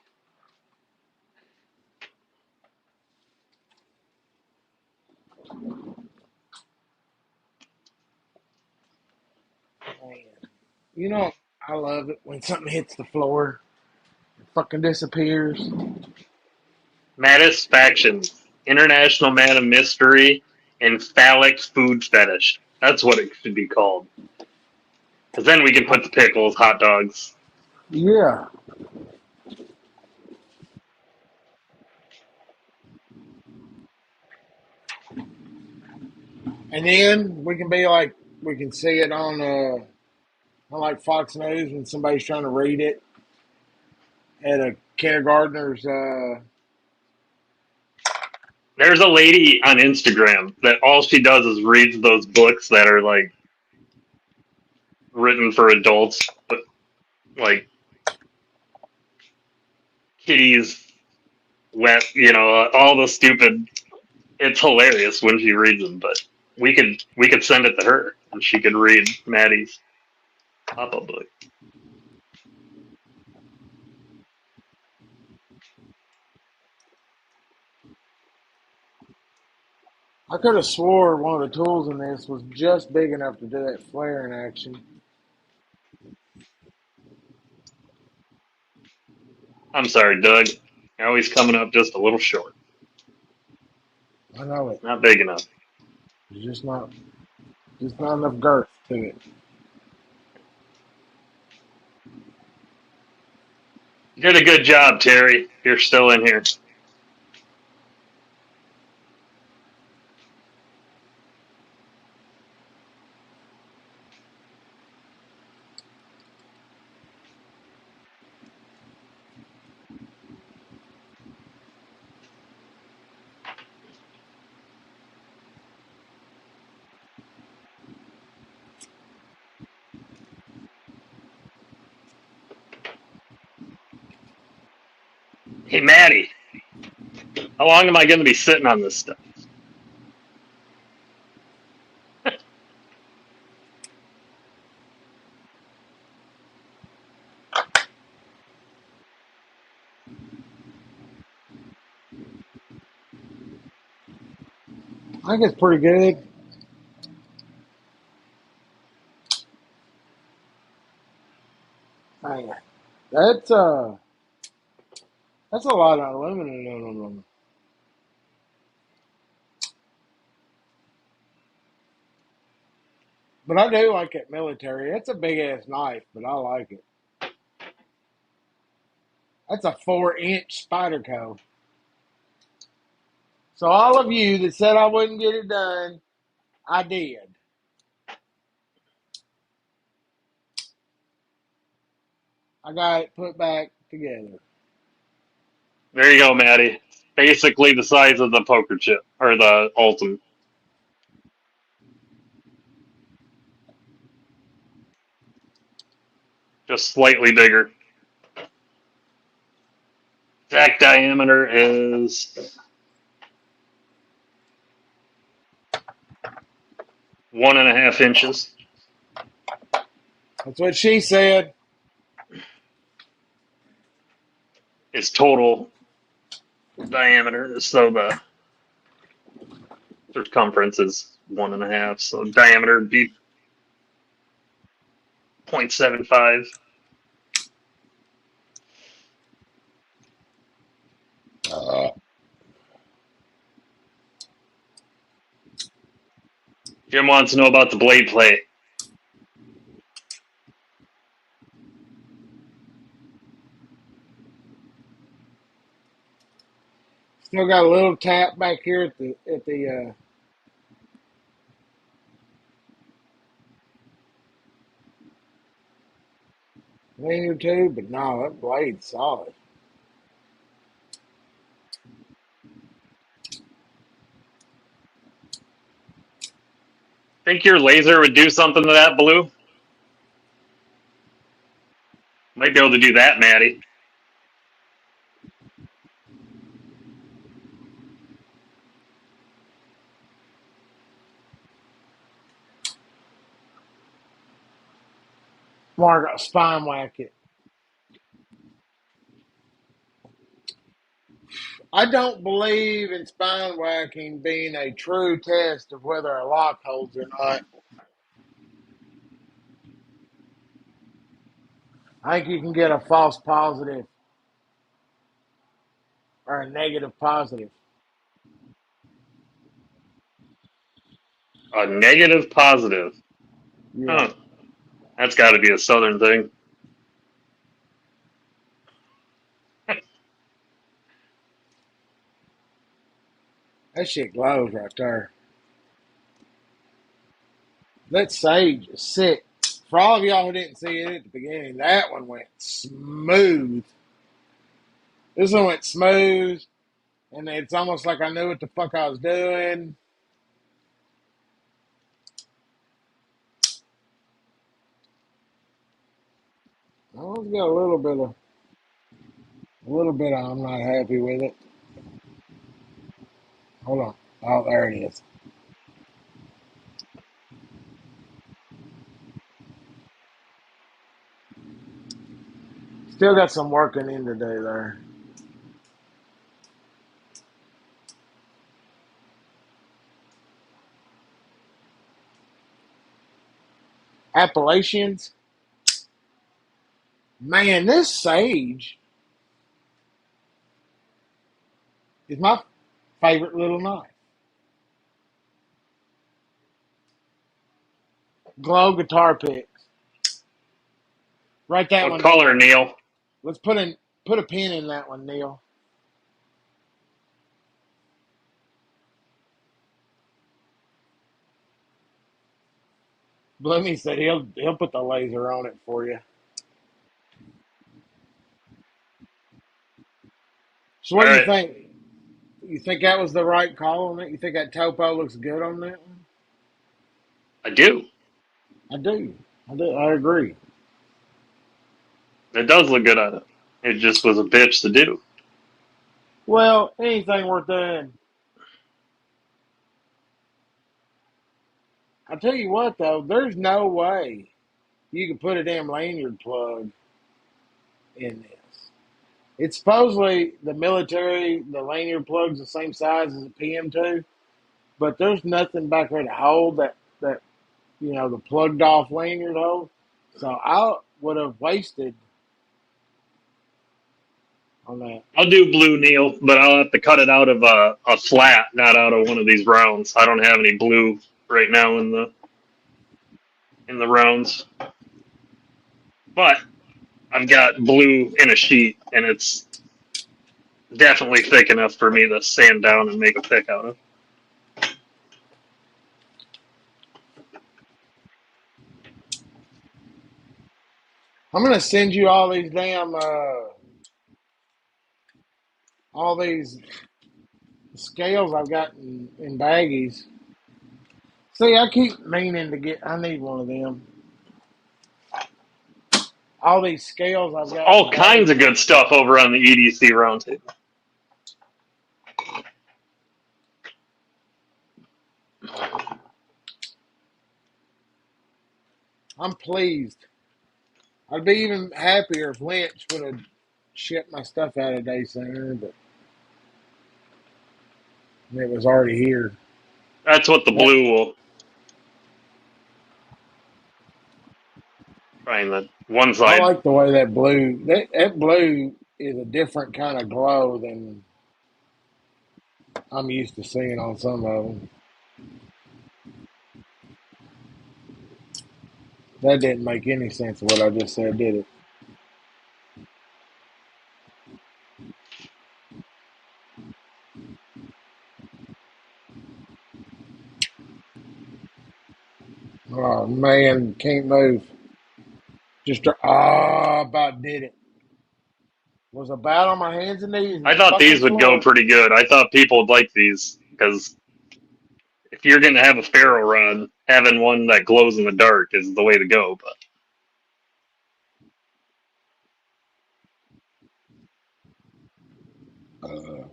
Man, you know, I love it when something hits the floor and fucking disappears. Mattisfaction, International Man of Mystery, and Phallic Food Fetish. That's what it should be called. Because then we can put the pickles, hot dogs. Yeah. And then we can be like, we can see it on like Fox News when somebody's trying to read it at a kindergartner's. There's a lady on Instagram that all she does is reads those books that are like written for adults, but like kitties, wet, all the stupid. It's hilarious when she reads them, but we could send it to her and she could read Maddie's pop-up book. I could have swore one of the tools in this was just big enough to do that flaring action. I'm sorry, Doug. You're always coming up just a little short. I know it. Not big enough. There's just not enough girth to it. You did a good job, Terry. You're still in here. Hey, Maddie, how long am I going to be sitting on this stuff? I think it's pretty good. Man, that's uh, that's a lot of aluminum. But I do like it military. It's a big ass knife, but I like it. That's a 4-inch Spyderco. So all of you that said I wouldn't get it done, I did. I got it put back together. There you go, Maddie. Basically the size of the poker chip or the ultimate. just slightly bigger. Exact diameter is 1.5 inches. That's what she said. Is total diameter. So the circumference is 1.5. So diameter would be 0.75. Uh, Jim wants to know about the blade plate. Still got a little tap back here at the linear tube, but no, that blade's solid. Think your laser would do something to that blue? Might be able to do that, Maddie. Mark, spine whack it. I don't believe in spine whacking being a true test of whether a lock holds or not. I think you can get a false positive or a negative positive. A negative positive. Yeah, Huh. That's got to be a southern thing. that shit glows right there. That sage is sick. For all of y'all who didn't see it at the beginning, that one went smooth. This one went smooth, and it's almost like I knew what the fuck I was doing. I always got a little bit of I'm not happy with it. Hold on. Oh, there it is. Still got some working in to do there. Appalachians. Man, this sage is my favorite little knife. Glow guitar picks. Write that What one color, down. Neil? Let's put a pin in that one, Neil. Bloomy said he'll put the laser on it for you. So All what do you right. think? You think that was the right call on it? You think that topo looks good on that one? I do. I do. I do. I agree. It does look good on it. It just was a bitch to do. Well, anything worth doing. I tell you what though, there's no way you can put a damn lanyard plug in this. It's supposedly the military, the lanyard plug's the same size as a PM2, but there's nothing back there to hold that the plugged off lanyard hole. So I would have wasted on that. I'll do blue, Neil, but I'll have to cut it out of a flat, not out of one of these rounds. I don't have any blue right now in the rounds, but I've got blue in a sheet, and it's definitely thick enough for me to sand down and make a pick out of. I'm gonna send you all these damn all these scales I've got in baggies. See, I keep meaning to get. I need one of them. all these scales I've got in All the bag. kinds of good stuff over on the EDC roundtable. I'm pleased. I'd be even happier if Lynch would have shipped my stuff out a day sooner, but it was already here. That's what the That blue will find. That one I side. like the way that blue. That blue is a different kind of glow than I'm used to seeing on some of them. That didn't make any sense of what I just said, did it? Oh man, can't move. About did it. Was about on my hands and knees and I thought fucking these would go floor. pretty good. I thought people would like these because if you're going to have a ferro rod, having one that glows in the dark is the way to go. But Uh,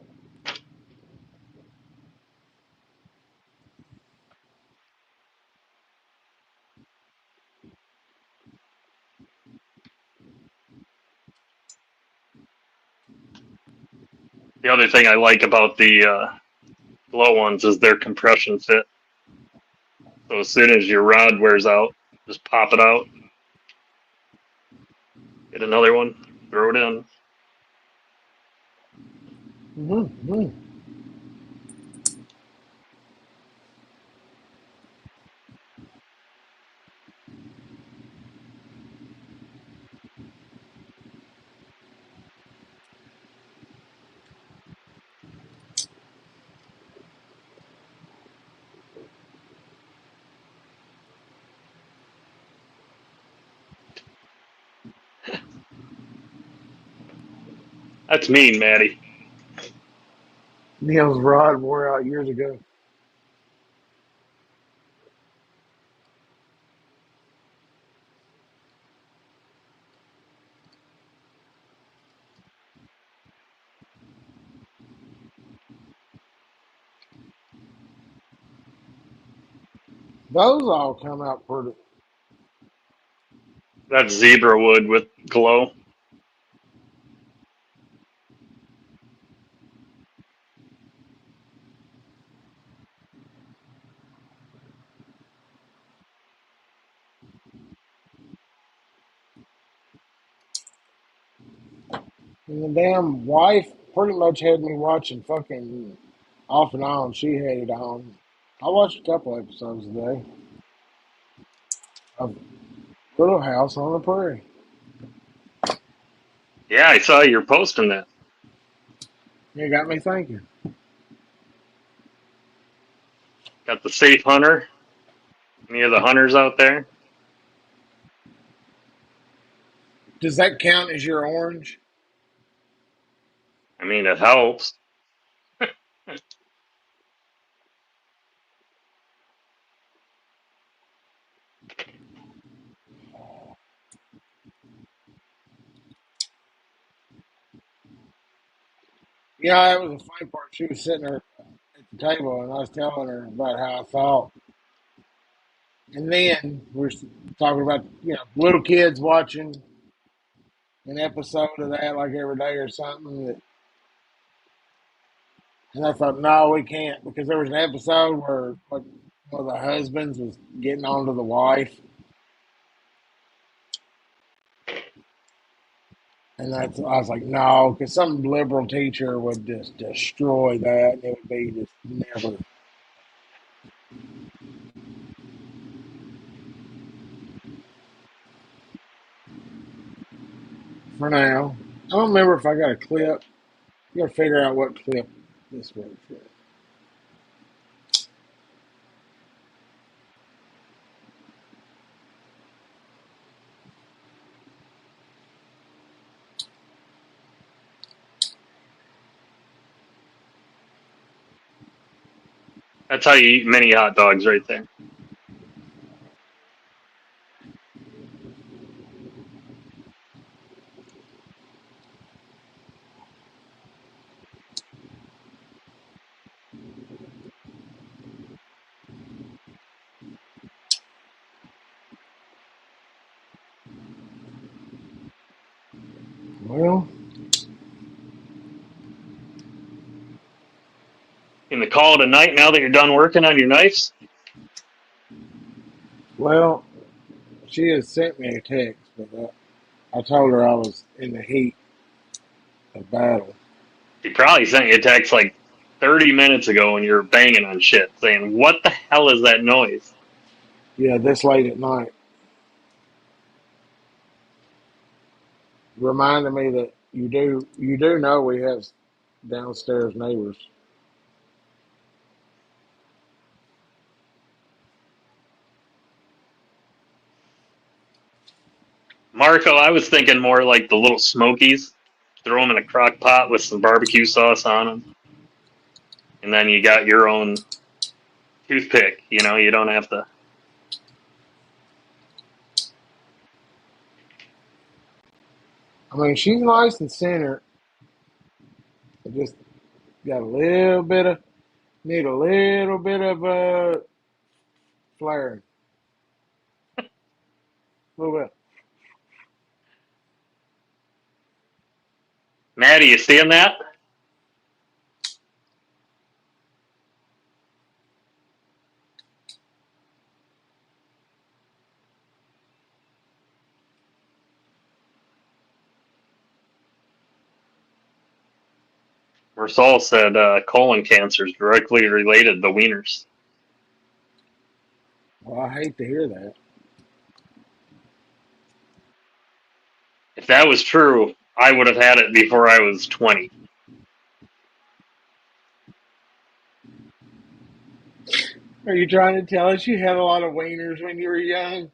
the other thing I like about the glow ones is their compression fit. So as soon as your rod wears out, just pop it out, get another one, throw it in. mm-hmm. That's mean, Maddie. Neil's rod wore out years ago. Those all come out pretty. That's zebra wood with glow. And the damn wife pretty much had me watching fucking off and on. She had it on. I watched a couple episodes today of Little House on the Prairie. Yeah, I saw you're posting that. It got me thinking. Got the safe hunter. Any of the hunters out there? Does that count as your orange? I mean, it helps. Yeah, that was the funny part. She was sitting there at the table, and I was telling her about how I thought. And then we're talking about little kids watching an episode of that like every day or something. And I thought, no, we can't because there was an episode where like one of the husbands was getting on to the wife, and I was like, no, because some liberal teacher would just destroy that, and it would be just never. For now, I don't remember if I got a clip. You got to figure out what clip this was. That's how you eat mini hot dogs right there. Well, In the call it a night now that you're done working on your knives? well, she has sent me a text, but I told her I was in the heat of battle. She probably sent you a text like 30 minutes ago when you were banging on shit saying, what the hell is that noise? Yeah, this late at night, reminding me that you do know we have downstairs neighbors. Marco, I was thinking more like the little smokies. Throw them in a crock pot with some barbecue sauce on them. And then you got your own toothpick. You know, you don't have to. I mean, she's nice and centered. It just got a little bit of need a little bit of flaring, a little bit. Maddie, you seeing that? Mersal said colon cancer is directly related to wieners. Well, I hate to hear that. If that was true, I would have had it before I was 20. Are you trying to tell us you had a lot of wieners when you were young?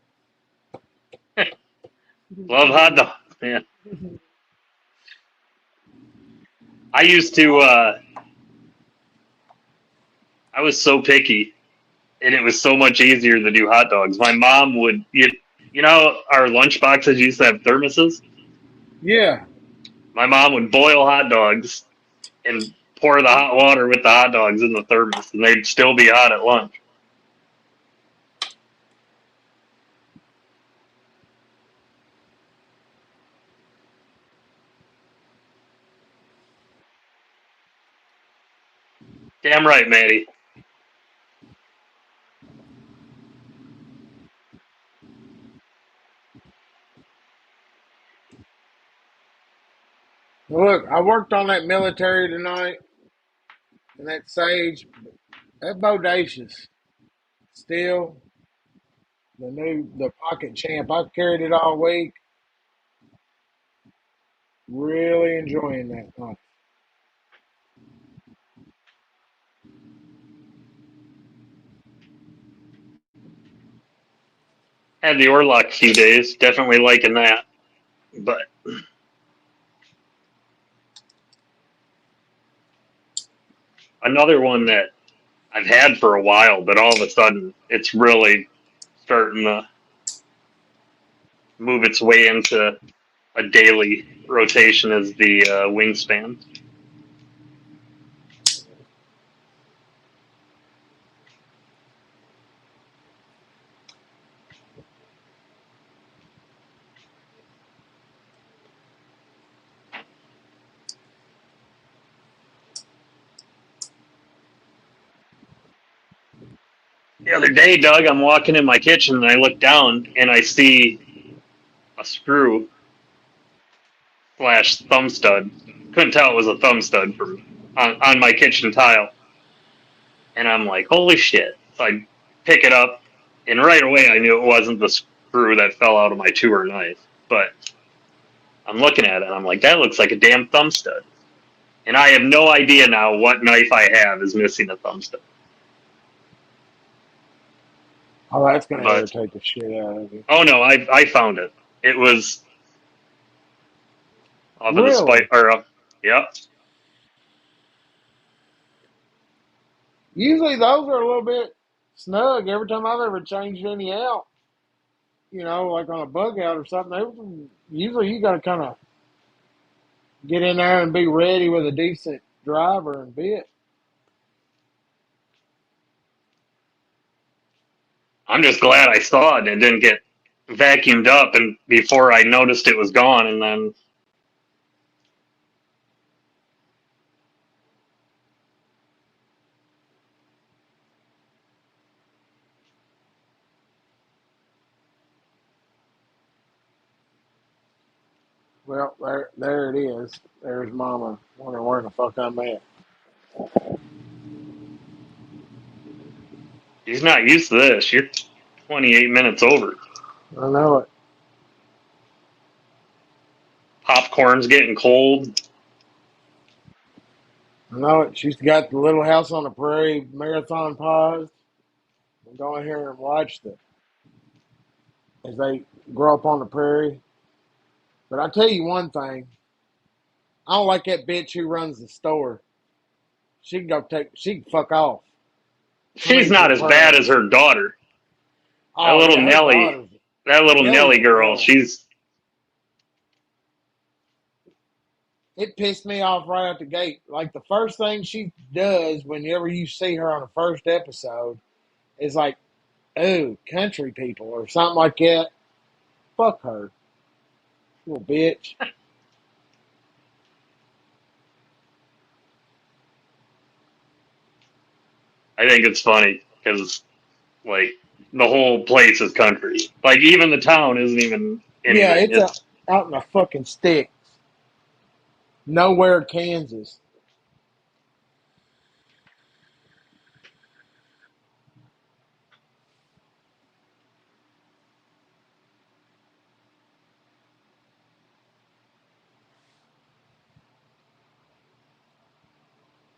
Love hot dogs, man. I used to, I was so picky, and it was so much easier to do hot dogs. My mom would, you know, our lunch boxes used to have thermoses? Yeah. My mom would boil hot dogs and pour the hot water with the hot dogs in the thermos, and they'd still be hot at lunch. Damn right, Maddie. Look, I worked on that military tonight and that sage. That bodacious. Still the pocket champ. I've carried it all week. Really enjoying that. Had the Orlock a few days, definitely liking that. But another one that I've had for a while, but all of a sudden it's really starting to move its way into a daily rotation is the wingspan. The other day, Doug, I'm walking in my kitchen and I look down and I see a screw slash thumb stud. Couldn't tell it was a thumb stud from on my kitchen tile. And I'm like, holy shit. So I pick it up and right away I knew it wasn't the screw that fell out of my tour knife. But I'm looking at it and I'm like, that looks like a damn thumb stud. And I have no idea now what knife I have is missing a thumb stud. Oh, that's going to But irritate the shit out of you. oh no, I found it. It was off of the Really? spike or yeah. Usually those are a little bit snug. Every time I've ever changed any out, like on a bug out or something, usually you got to kind of get in there and be ready with a decent driver and bit. I'm just glad I saw it and it didn't get vacuumed up and before I noticed it was gone and then Well, there it is. There's Mama wondering where the fuck I'm at. She's not used to this. You're 28 minutes over. I know it. Popcorn's getting cold. I know it. She's got the Little House on the Prairie marathon paused. I'm going here and watched it as they grow up on the prairie. But I tell you one thing, I don't like that bitch who runs the store. She can fuck off. I She's mean, not for as bad as praise. her daughter. That Oh little yeah, her Nelly, daughter's that little Nellie's Nelly a girl, villain. she's It pissed me off right out the gate. Like the first thing she does whenever you see her on the first episode is like, "Oh, country people" or something like that. Fuck her, little bitch. I think it's funny because like the whole place is country. Like even the town isn't even Yeah, anything. it's It's out in the fucking sticks, nowhere, Kansas.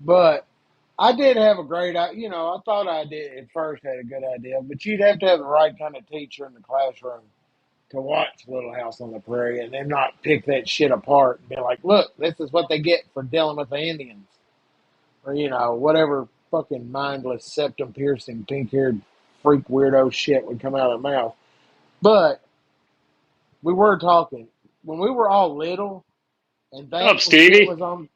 But I did have a great, I thought I did at first had a good idea, but you'd have to have the right kind of teacher in the classroom to watch Little House on the Prairie and then not pick that shit apart and be like, look, this is what they get for dealing with the Indians. Or, whatever fucking mindless, septum piercing, pink haired freak weirdo shit would come out of their mouth. But we were talking when we were all little and What's up, shit Stevie? was on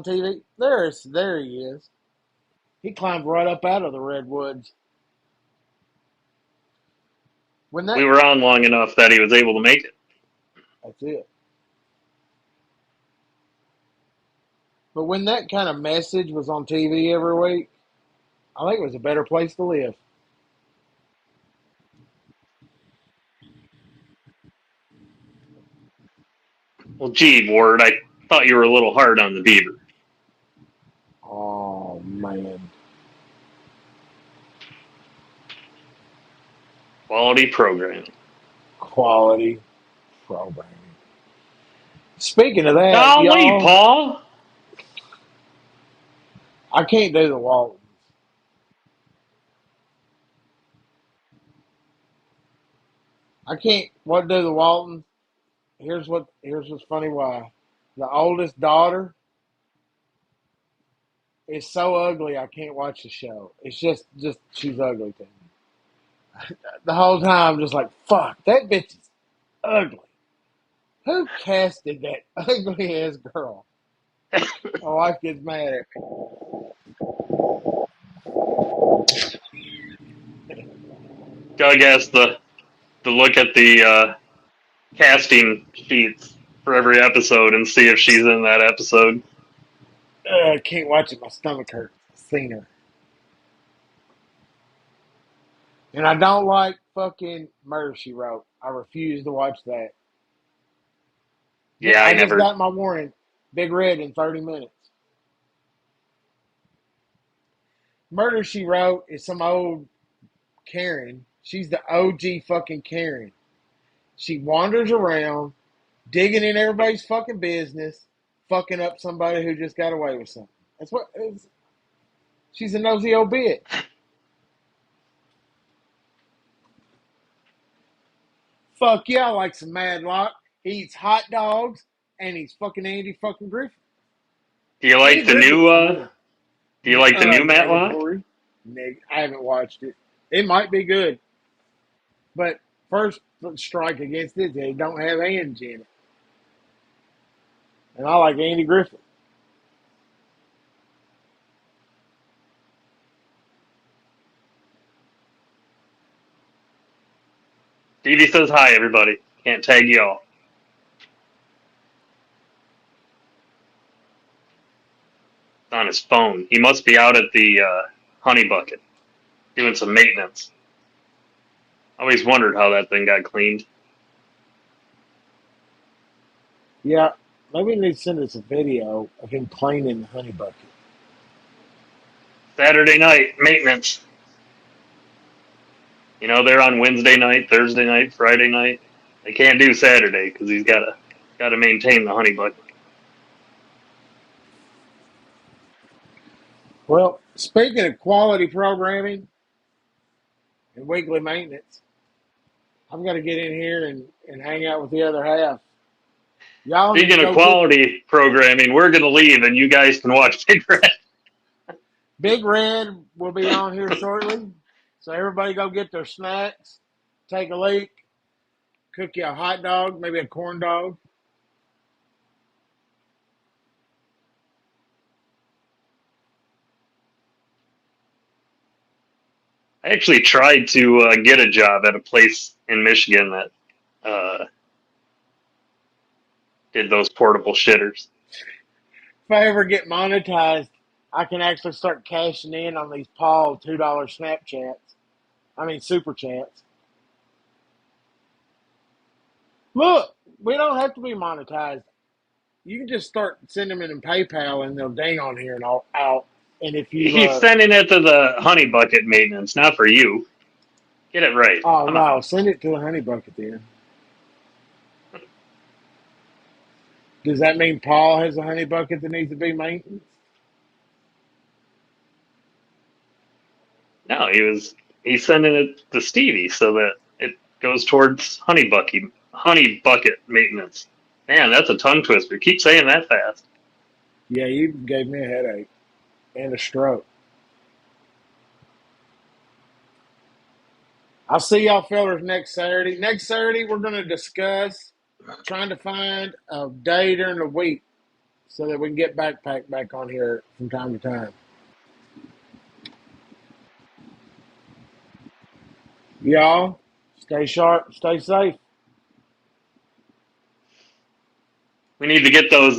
TV. There he is. He climbed right up out of the redwoods. When We that were on long enough that he was able to make it. That's it. But when that kind of message was on TV every week, I think it was a better place to live. Well, gee, Ward, I thought you were a little hard on the beaver. Oh man, Quality programming. quality programming. Speaking of that, Golly, y'all, Paul. I can't do the Waltons. I can't. What do the Waltons? Here's what's funny. Why? The oldest daughter is so ugly. I can't watch the show. It's just she's ugly to me. The whole time, I'm just like fuck that bitch is ugly. Who casted that ugly ass girl? My wife gets mad at me. Doug has to look at the casting sheets for every episode and see if she's in that episode. I can't watch it. My stomach hurts. Seen her. And I don't like fucking Murder She Wrote. I refuse to watch that. Yeah, I I just never. got my warning. Big Red in 30 minutes. Murder She Wrote is some old Karen. She's the OG fucking Karen. She wanders around, digging in everybody's fucking business, fucking up somebody who just got away with something. That's what. She's a nosy old bitch. Fuck yeah, I like some Madlock. He eats hot dogs and he's fucking Andy fucking Griffith. Do you Andy like the new? Griffith's good. Do you like the new Matlock? Negatory. I haven't watched it. It might be good, but first strike against it, they don't have Angie in it. And I like Andy Griffith. Stevie says hi, everybody. Can't tag y'all. It's on his phone. He must be out at the honey bucket doing some maintenance. I always wondered how that thing got cleaned. Yeah, maybe he needs to send us a video of him cleaning the honey bucket. Saturday night maintenance. They're on Wednesday night, Thursday night, Friday night. They can't do Saturday because he's gotta maintain the honey bucket. Well, speaking of quality programming and weekly maintenance, I've got to get in here and hang out with the other half. Y'all need to Speaking of go get quality programming, we're gonna leave and you guys can watch Big Red. Big Red will be on here shortly. So everybody go get their snacks, take a leak, cook you a hot dog, maybe a corn dog. I actually tried to get a job at a place in Michigan that did those portable shitters. If I ever get monetized, I can actually start cashing in on these Paul $2 Snapchats. I mean super chats. Look, we don't have to be monetized. You can just start sending them in PayPal and they'll ding on here and all out. And if you He's sending it to the honey bucket maintenance, not for you. Get it right. oh Come no, on. send it to the honey bucket then. Does that mean Paul has a honey bucket that needs to be maintained? No, he's sending it to Stevie so that it goes towards honey bucket maintenance. Man, that's a tongue twister. Keep saying that fast. Yeah, you gave me a headache and a stroke. I'll see y'all fellers next Saturday. Next Saturday, we're going to discuss trying to find a day during the week so that we can get Backpack back on here from time to time. Y'all, stay sharp, stay safe. We need to get those